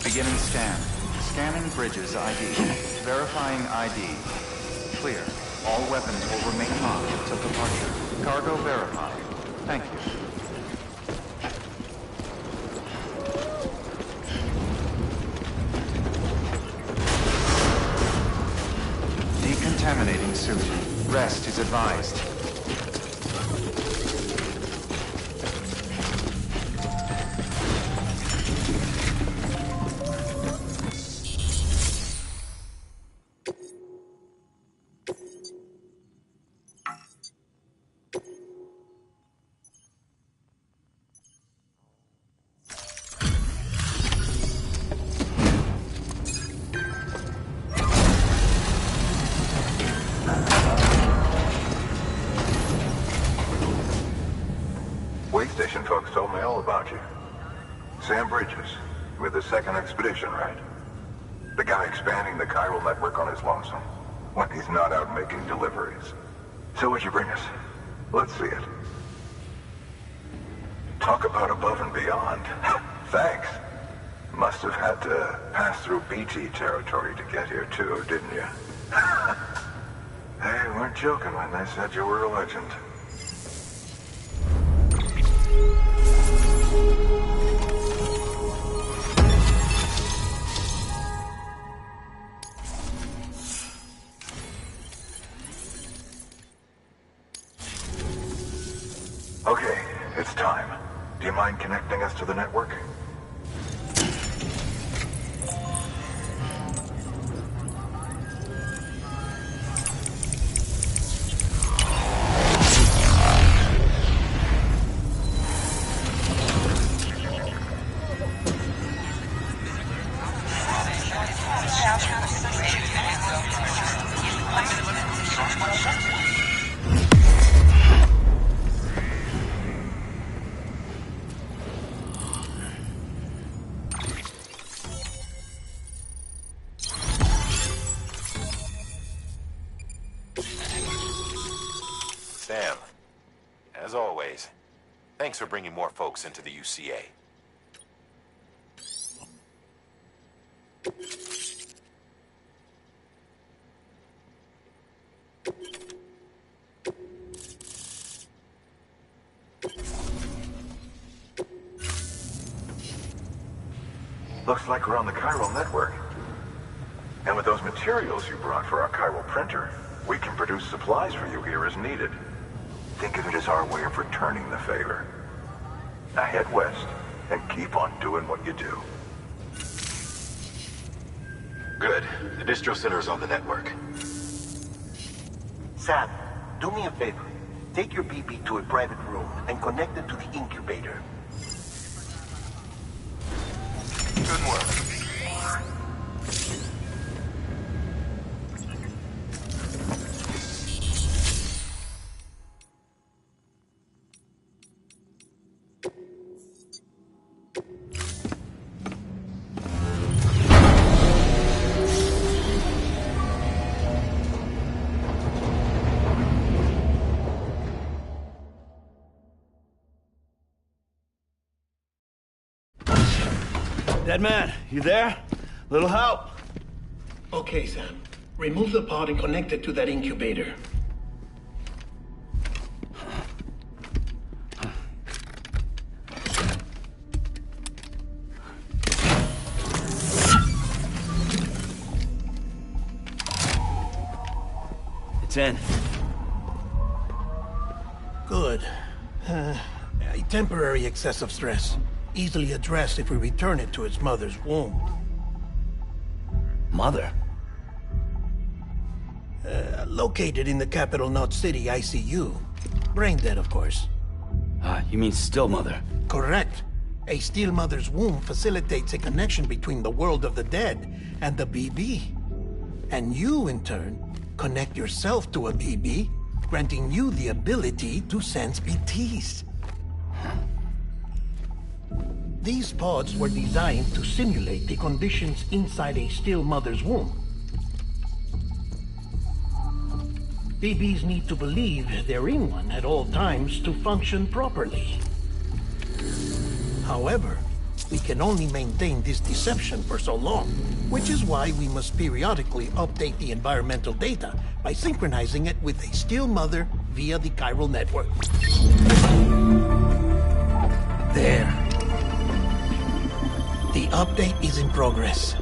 Beginning scan. Scanning bridges ID. Verifying ID. Clear. All weapons will remain locked until departure. Cargo verified. Thank you. Decontaminating suit. Rest is advised. Station folks told me all about you. Sam Bridges, with the second expedition, right? The guy expanding the chiral network on his lonesome, when he's not out making deliveries. So what'd you bring us? Let's see it. Talk about above and beyond. Thanks. Must have had to pass through BT territory to get here too, didn't you? They weren't joking when they said you were a legend. Okay, it's time. Do you mind connecting us to the network? Sam, as always, thanks for bringing more folks into the UCA. Looks like we're on the chiral network. And with those materials you brought for our chiral printer, we can produce supplies for you here as needed. Think of it as our way of returning the favor. Now head west and keep on doing what you do. Good. The distro center is on the network. Sam, do me a favor. Take your BB to a private room and connect it to the incubator. Good work. Dead man, you there? Little help? Okay, Sam. Remove the pod and connect it to that incubator. It's in. Good. A temporary excessive stress. Easily addressed if we return it to its mother's womb. Mother? Located in the capital Knot City ICU. Brain dead, of course. You mean still mother? Correct. A still mother's womb facilitates a connection between the world of the dead and the BB. And you, in turn, connect yourself to a BB, granting you the ability to sense BTs. These pods were designed to simulate the conditions inside a still mother's womb. BBs need to believe they're in one at all times to function properly. However, we can only maintain this deception for so long, which is why we must periodically update the environmental data by synchronizing it with a still mother via the chiral network. There. The update is in progress.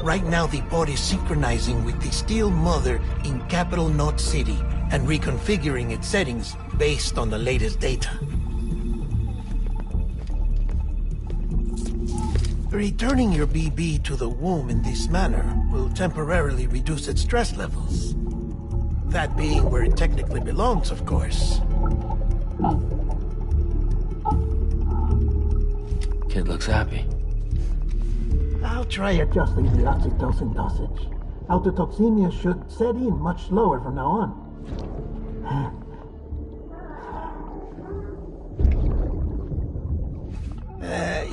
Right now, the pod is synchronizing with the still mother in capital Knot City and reconfiguring its settings based on the latest data. Returning your BB to the womb in this manner will temporarily reduce its stress levels. That being where it technically belongs, of course. Kid looks happy. I'll try adjusting the oxytocin dosage. Autotoxemia should set in much slower from now on.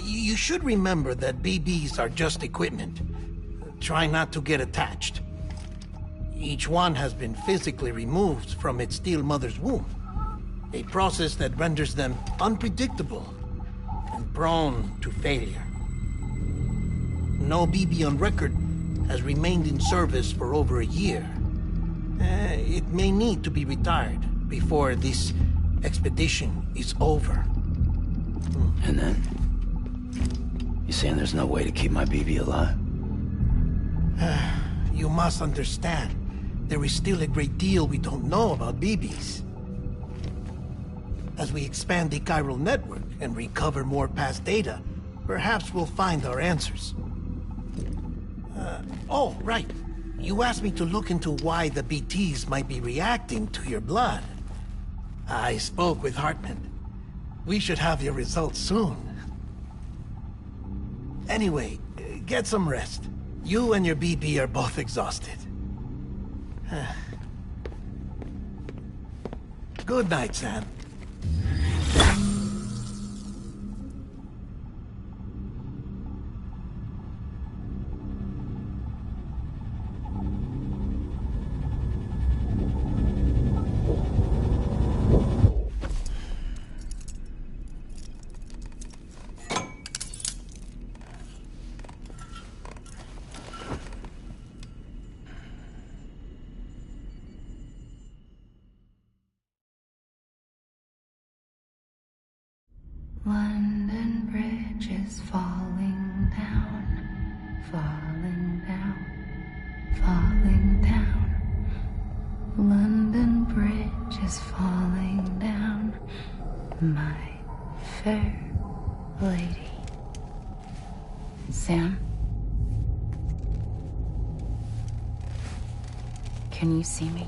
You should remember that BBs are just equipment. Try not to get attached. Each one has been physically removed from its still mother's womb. A process that renders them unpredictable and prone to failure. No BB on record has remained in service for over a year. It may need to be retired before this expedition is over. And then? You saying there's no way to keep my BB alive? You must understand, there is still a great deal we don't know about BBs. As we expand the chiral network and recover more past data, perhaps we'll find our answers. Oh, right. You asked me to look into why the BTs might be reacting to your blood. I spoke with Hartman. We should have your results soon. Anyway, get some rest. You and your BB are both exhausted. Good night, Sam. London Bridge is falling down, falling down, falling down. London Bridge is falling down, my fair lady. Sam? Can you see me?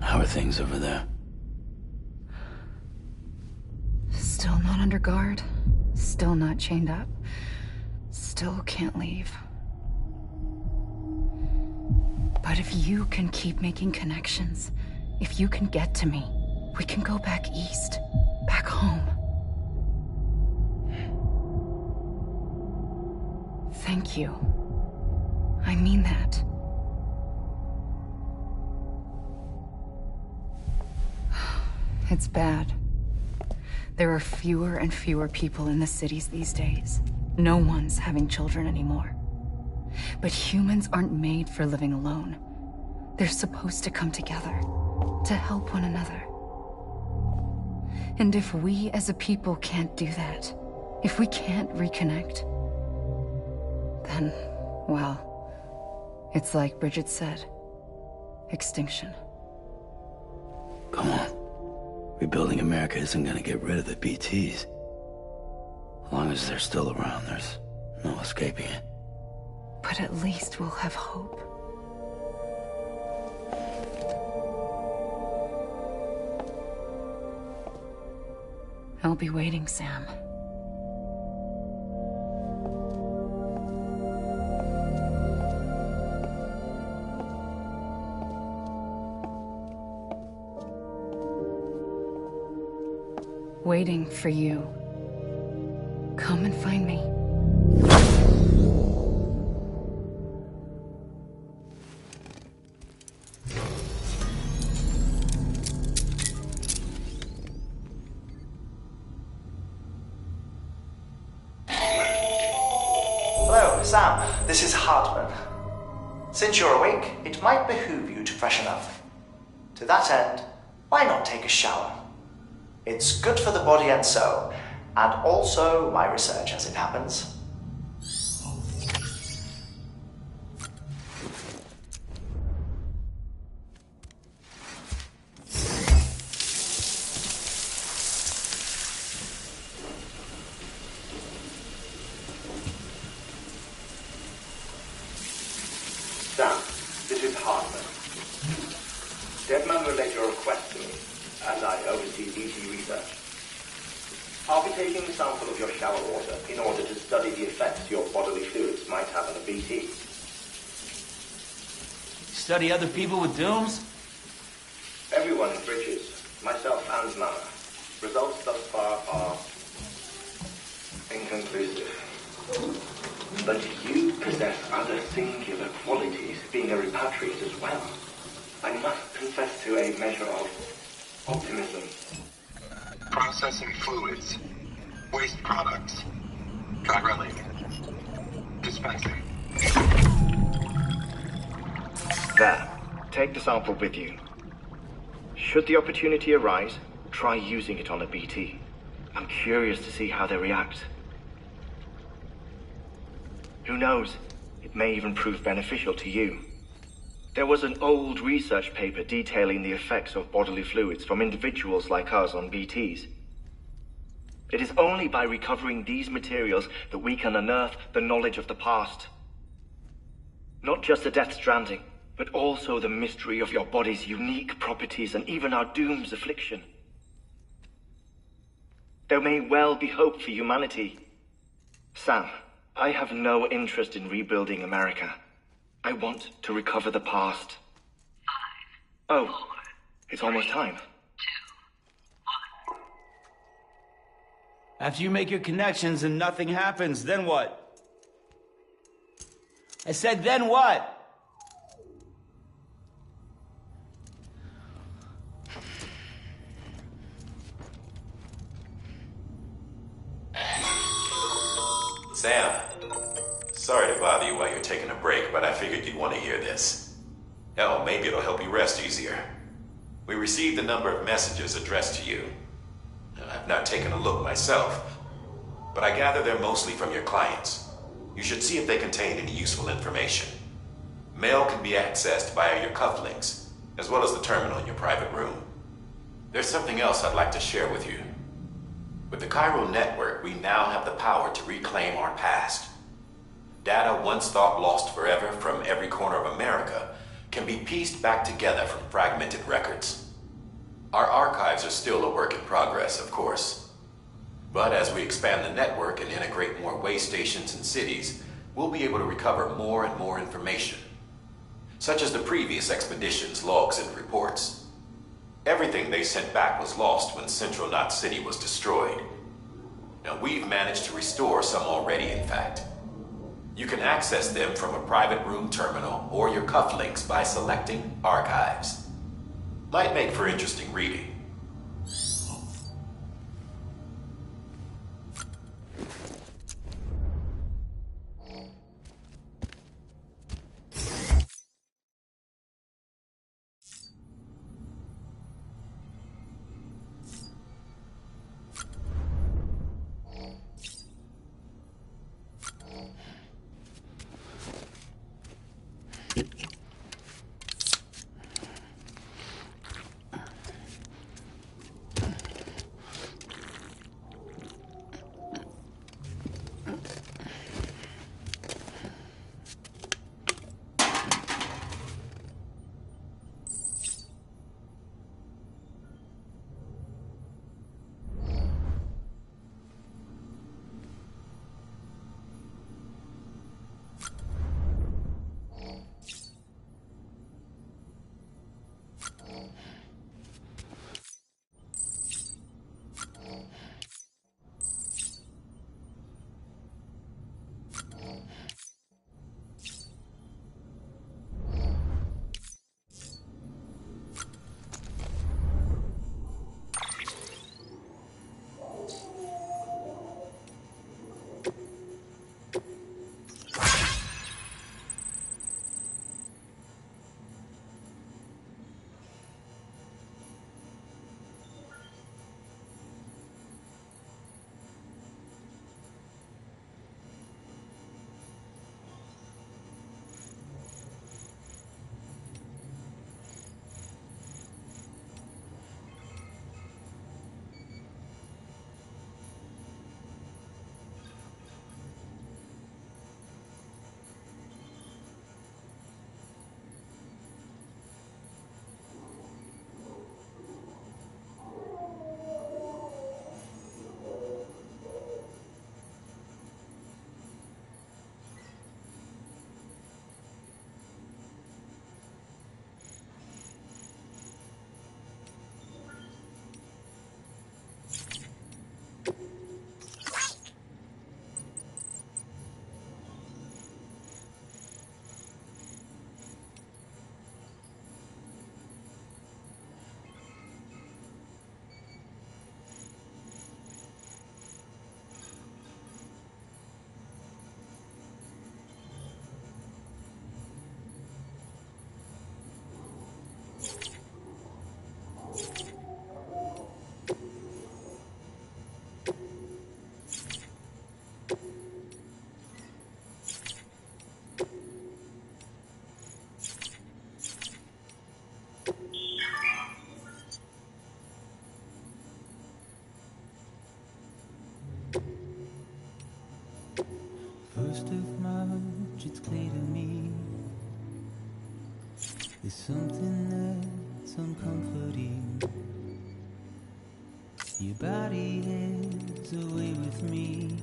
How are things over there? Still not under guard. Still not chained up. Still can't leave. But if you can keep making connections, if you can get to me, we can go back east. Back home. Thank you. I mean that. It's bad. There are fewer and fewer people in the cities these days. No one's having children anymore. But humans aren't made for living alone. They're supposed to come together, to help one another. And if we as a people can't do that, if we can't reconnect, then, well, it's like Bridget said, extinction. Come on. Rebuilding America isn't gonna get rid of the BTs. As long as they're still around, there's no escaping it. But at least we'll have hope. I'll be waiting, Sam. Waiting for you. Come and find me. Hello, Sam. This is Hartman. Since you're awake, it might behoove you to freshen up. To that end, why not take a shower? It's good for the body and soul, and also my research as it happens. Sam, this is Hartman. Deadman relayed your request to me, as I oversee BT research. I'll be taking a sample of your shower water in order to study the effects your bodily fluids might have on a BT. Study other people with dooms? Everyone in Bridges, myself and Mama. Results thus far are inconclusive. But you possess other singular qualities, being a repatriate as well. I must confess to a measure of optimism. Processing fluids. Waste products. Chirelli. Dispensing. There. Take the sample with you. Should the opportunity arise, try using it on a BT. I'm curious to see how they react. Who knows? It may even prove beneficial to you. There was an old research paper detailing the effects of bodily fluids from individuals like us on BTs. It is only by recovering these materials that we can unearth the knowledge of the past. Not just the Death Stranding, but also the mystery of your body's unique properties and even our doom's affliction. There may well be hope for humanity. Sam, I have no interest in rebuilding America. I want to recover the past. 5, 4, oh, it's almost time. 2, 1. After you make your connections and nothing happens, then what? I said, then what? Sam, sorry to bother you while you're taking a break, but I figured you'd want to hear this. Hell, maybe it'll help you rest easier. We received a number of messages addressed to you. I've not taken a look myself, but I gather they're mostly from your clients. You should see if they contain any useful information. Mail can be accessed via your cufflinks, as well as the terminal in your private room. There's something else I'd like to share with you. With the Chiral Network, we now have the power to reclaim our past. Data once thought lost forever from every corner of America can be pieced back together from fragmented records. Our archives are still a work in progress, of course. But as we expand the network and integrate more way stations and cities, we'll be able to recover more and more information, such as the previous expedition's logs and reports. Everything they sent back was lost when Central Knot City was destroyed. Now we've managed to restore some already, in fact. You can access them from a private room terminal or your cufflinks by selecting Archives. Might make for interesting reading. First of March, it's clear to me there's something that's uncomforting. Your body is away with me,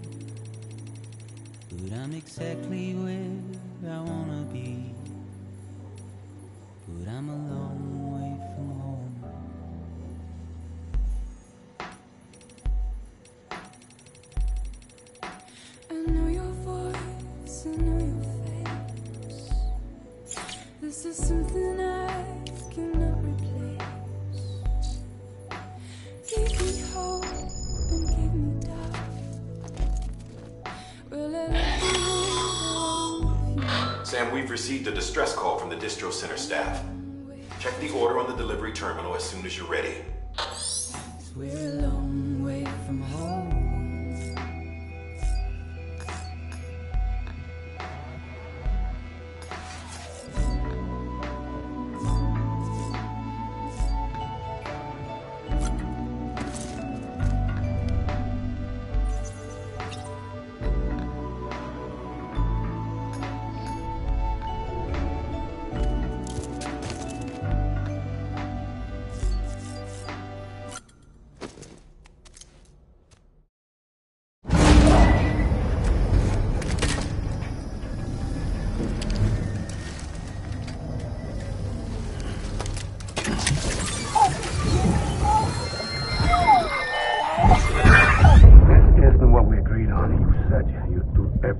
but I'm exactly where I wanna be. But I'm a long way from home. I know your voice, I know your face. This is something I cannot replace. Give me hope and give me doubt. Will I let you Sam, we've received a distress call from the distro center staff. Check the order on the delivery terminal as soon as you're ready. We're a long way from home.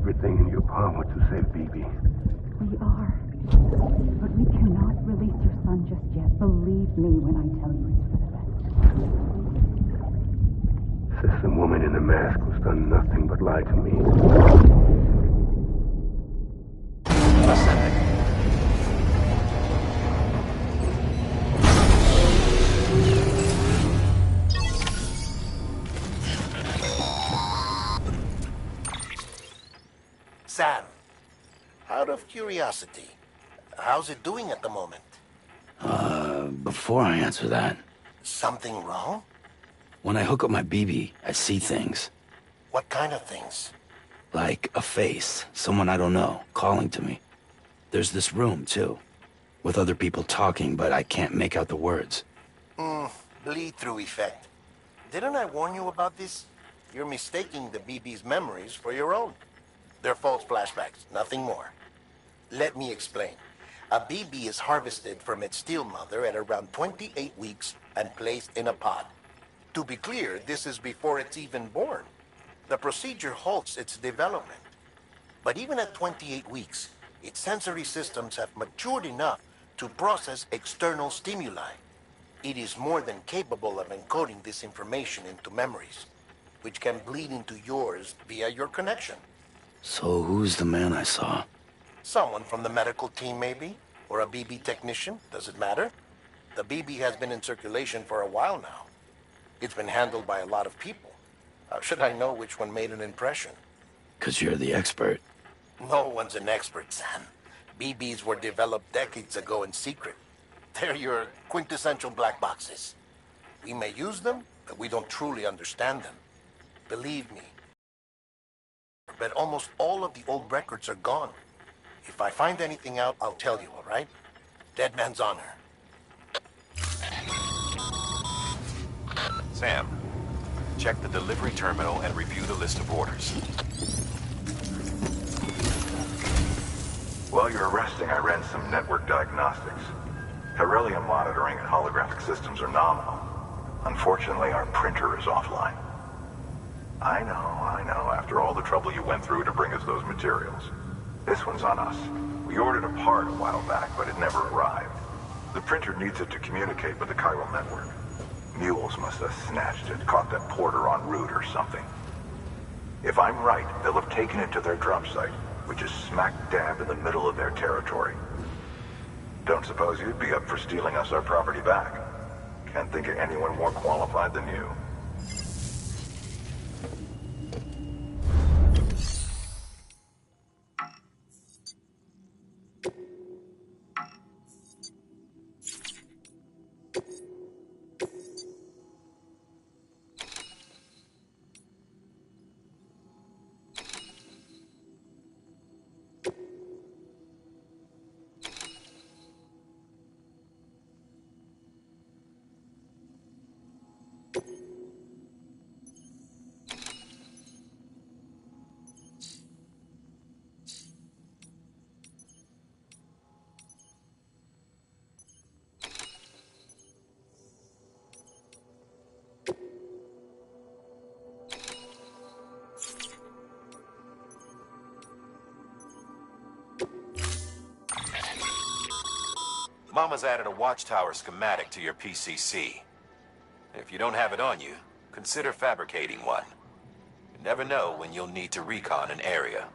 everything in your power to save BB. We are. But we cannot release your son just yet. Believe me when I tell you it's for the best. Says some woman in a mask who's done nothing but lie to me. Sam, out of curiosity, how's it doing at the moment? Before I answer that, Something wrong? when I hook up my BB, I see things. What kind of things? Like a face, someone I don't know, calling to me. There's this room, too, with other people talking, but I can't make out the words. Bleed-through effect. Didn't I warn you about this? You're mistaking the BB's memories for your own. They're false flashbacks, nothing more. Let me explain. A BB is harvested from its steel mother at around 28 weeks and placed in a pod. To be clear, this is before it's even born. The procedure halts its development. But even at 28 weeks, its sensory systems have matured enough to process external stimuli. It is more than capable of encoding this information into memories, which can bleed into yours via your connection. So who's the man I saw? Someone from the medical team, maybe? Or a BB technician? Does it matter? The BB has been in circulation for a while now. It's been handled by a lot of people. How should I know which one made an impression? 'Cause you're the expert. No one's an expert, Sam. BBs were developed decades ago in secret. They're your quintessential black boxes. We may use them, but we don't truly understand them. Believe me. But almost all of the old records are gone. If I find anything out, I'll tell you, all right? Dead man's honor. Sam, check the delivery terminal and review the list of orders. While you're resting, I ran some network diagnostics. Beryllium monitoring and holographic systems are nominal. Unfortunately, our printer is offline. I know. After all the trouble you went through to bring us those materials. This one's on us. We ordered a part a while back, but it never arrived. The printer needs it to communicate with the chiral network. Mules must have snatched it, caught that porter en route or something. If I'm right, they'll have taken it to their drop site, which is smack dab in the middle of their territory. Don't suppose you'd be up for stealing us our property back? Can't think of anyone more qualified than you. Mama's added a watchtower schematic to your PCC. If you don't have it on you, consider fabricating one. You never know when you'll need to recon an area.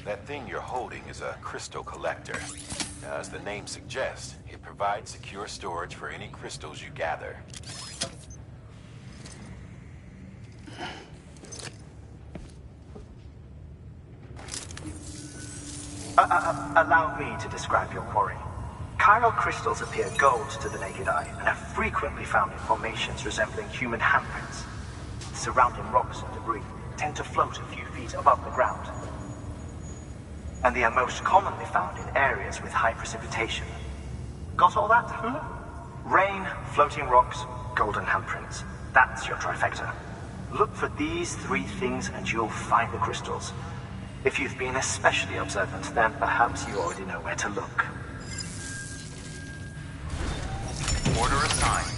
That thing you're holding is a crystal collector. Now, as the name suggests, it provides secure storage for any crystals you gather. Allow me to describe your quarry. Chiral crystals appear gold to the naked eye and are frequently found in formations resembling human handprints. Surrounding rocks and debris tend to float a few feet above the ground. And they are most commonly found in areas with high precipitation. Got all that? Rain, floating rocks, golden handprints. That's your trifecta. Look for these three things and you'll find the crystals. If you've been especially observant, then perhaps you already know where to look. Order assigned.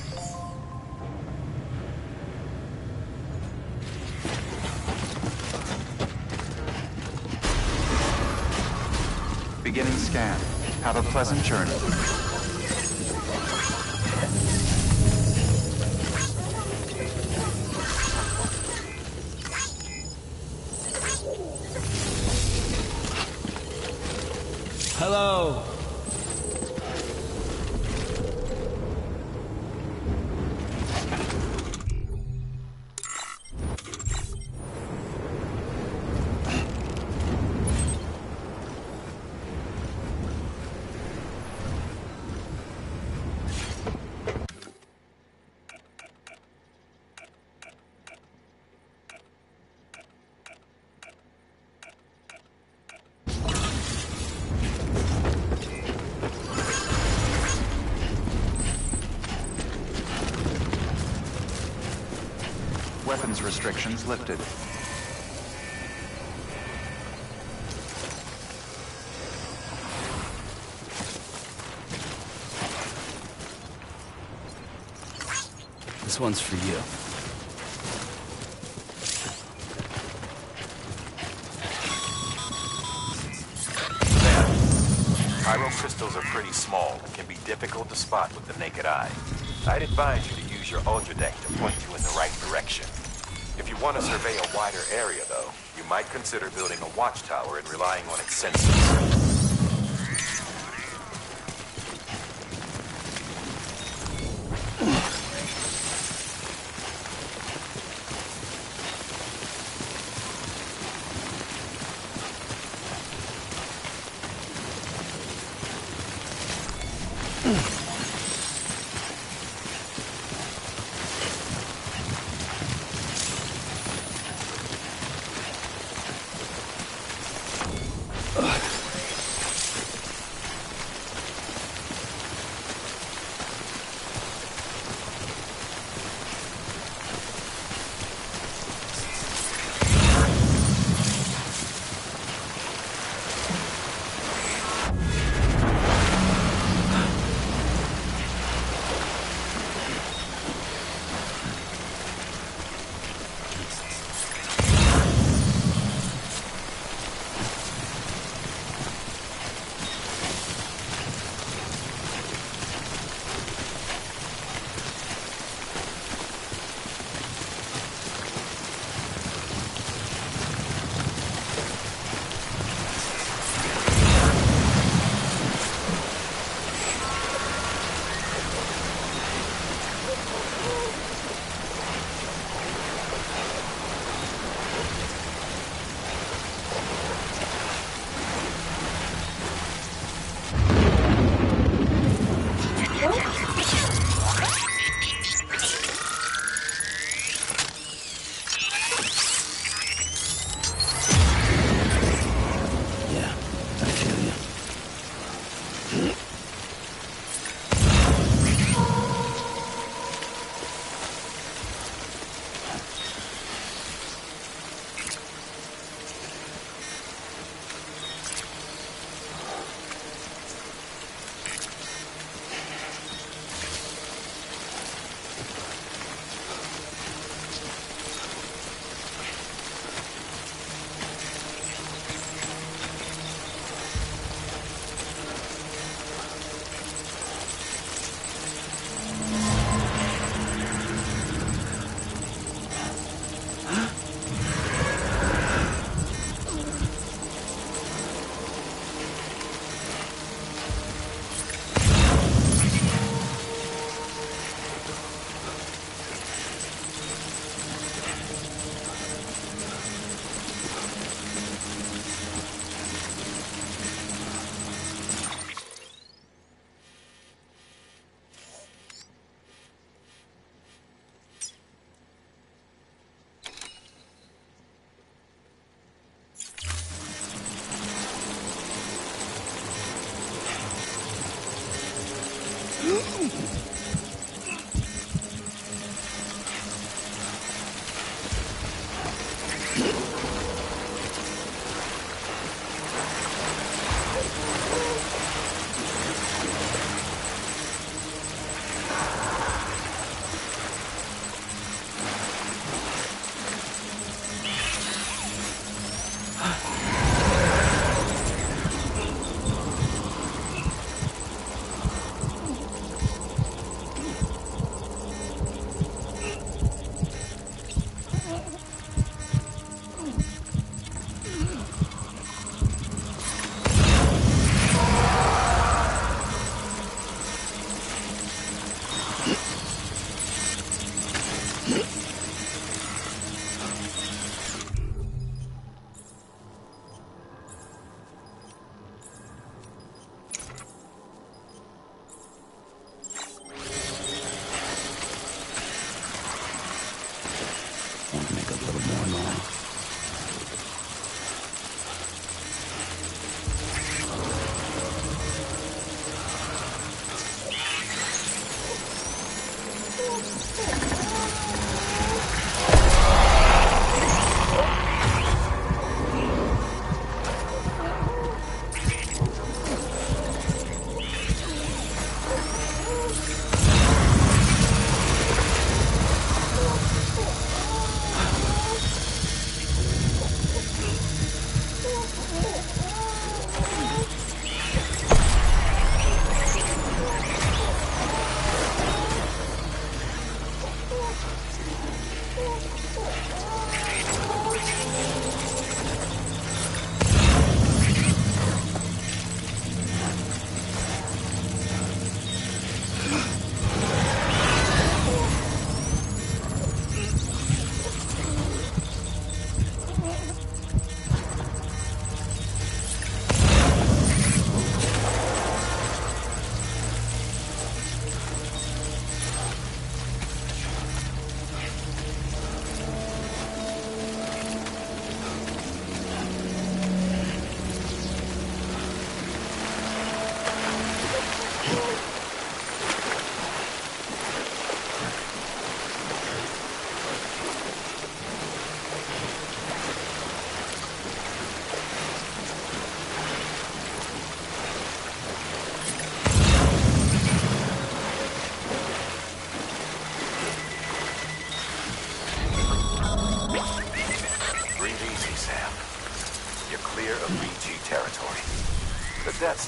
Beginning scan. Have a pleasant journey. Hello. Weapons restrictions lifted. This one's for you. Chiral crystals are pretty small and can be difficult to spot with the naked eye. I'd advise you to use your Ultra Deck to point you in the right direction. If you want to survey a wider area, though, you might consider building a watchtower and relying on its sensors.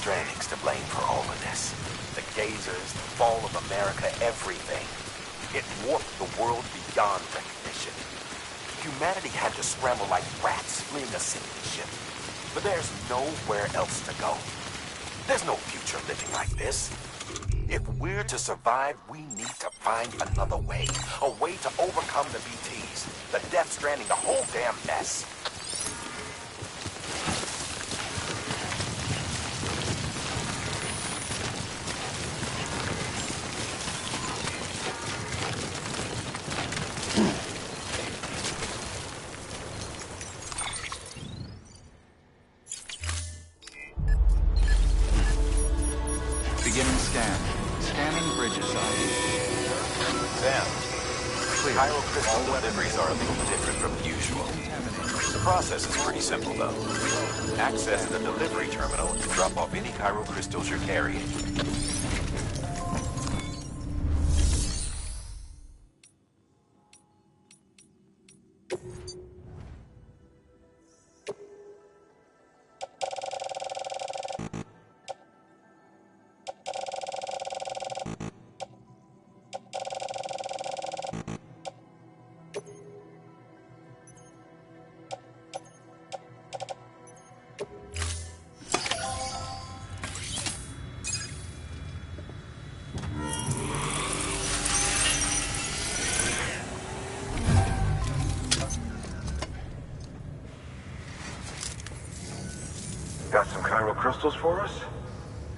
Stranding's to blame for all of this. The gazers, the fall of America, everything. It warped the world beyond recognition. Humanity had to scramble like rats fleeing a sinking ship. But there's nowhere else to go. There's no future living like this. If we're to survive, we need to find another way. A way to overcome the BTs, the Death Stranding, the whole damn mess. Beginning scan. Scanning bridges ID. Sam, clear. Cairo crystal deliveries are a little different from usual. The process is pretty simple, though. Access the delivery terminal to drop off any Cairo crystals you're carrying. Got some chiral crystals for us?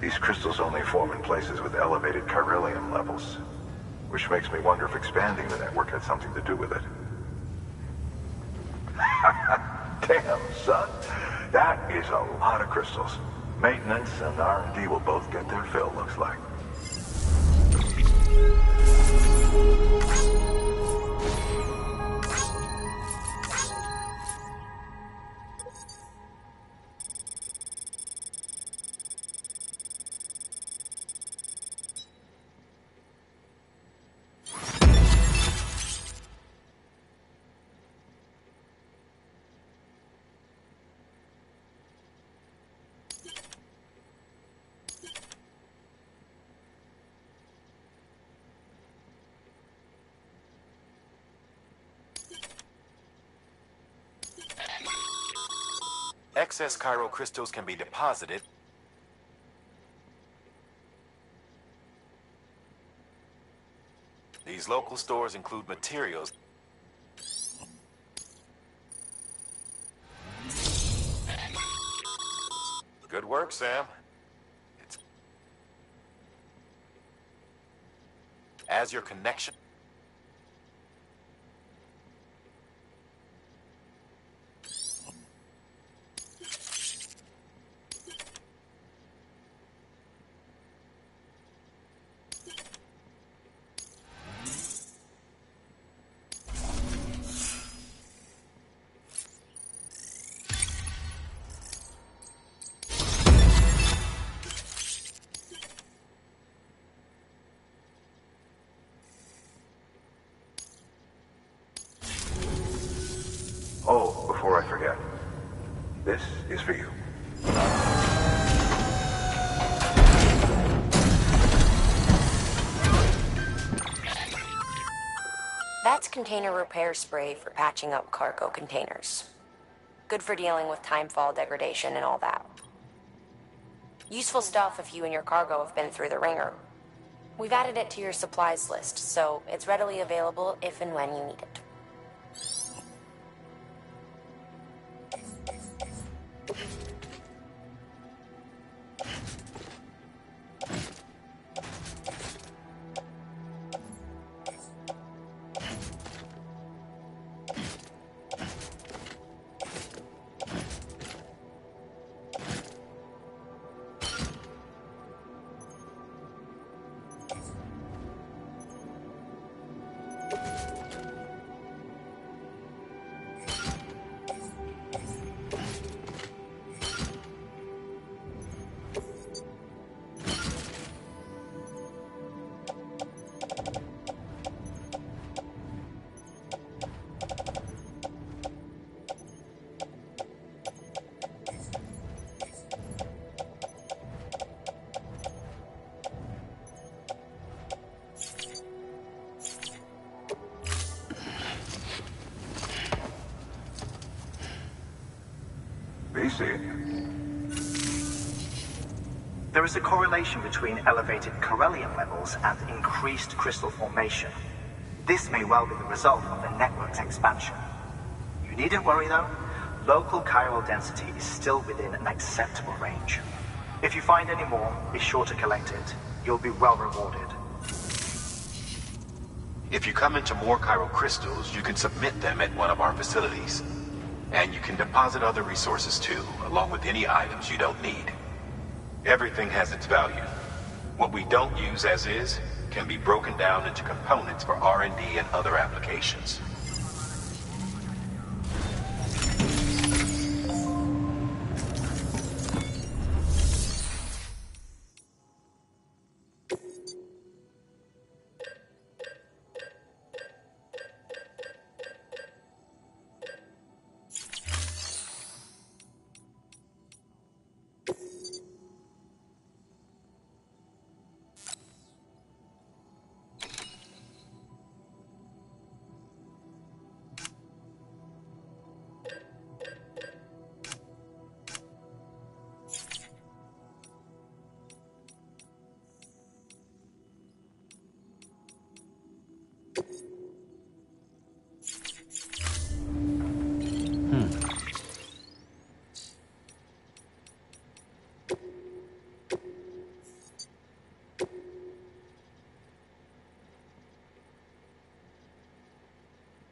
These crystals only form in places with elevated chiralium levels, which makes me wonder if expanding the network had something to do with it. Damn, son. That is a lot of crystals. Maintenance and R&D will both get their fill, looks like. Excess chiral crystals can be deposited. These local stores include materials. Good work, Sam. As your connection. Oh, before I forget, this is for you. That It's container repair spray for patching up cargo containers. Good for dealing with timefall degradation and all that. Useful stuff if you and your cargo have been through the ringer. We've added it to your supplies list, so it's readily available if and when you need it. There is a correlation between elevated Corellium levels and increased crystal formation. This may well be the result of the network's expansion. You needn't worry though. Local chiral density is still within an acceptable range. If you find any more, be sure to collect it. You'll be well rewarded. If you come into more chiral crystals, you can submit them at one of our facilities. And you can deposit other resources too, along with any items you don't need. Everything has its value. What we don't use as is can be broken down into components for R&D and other applications.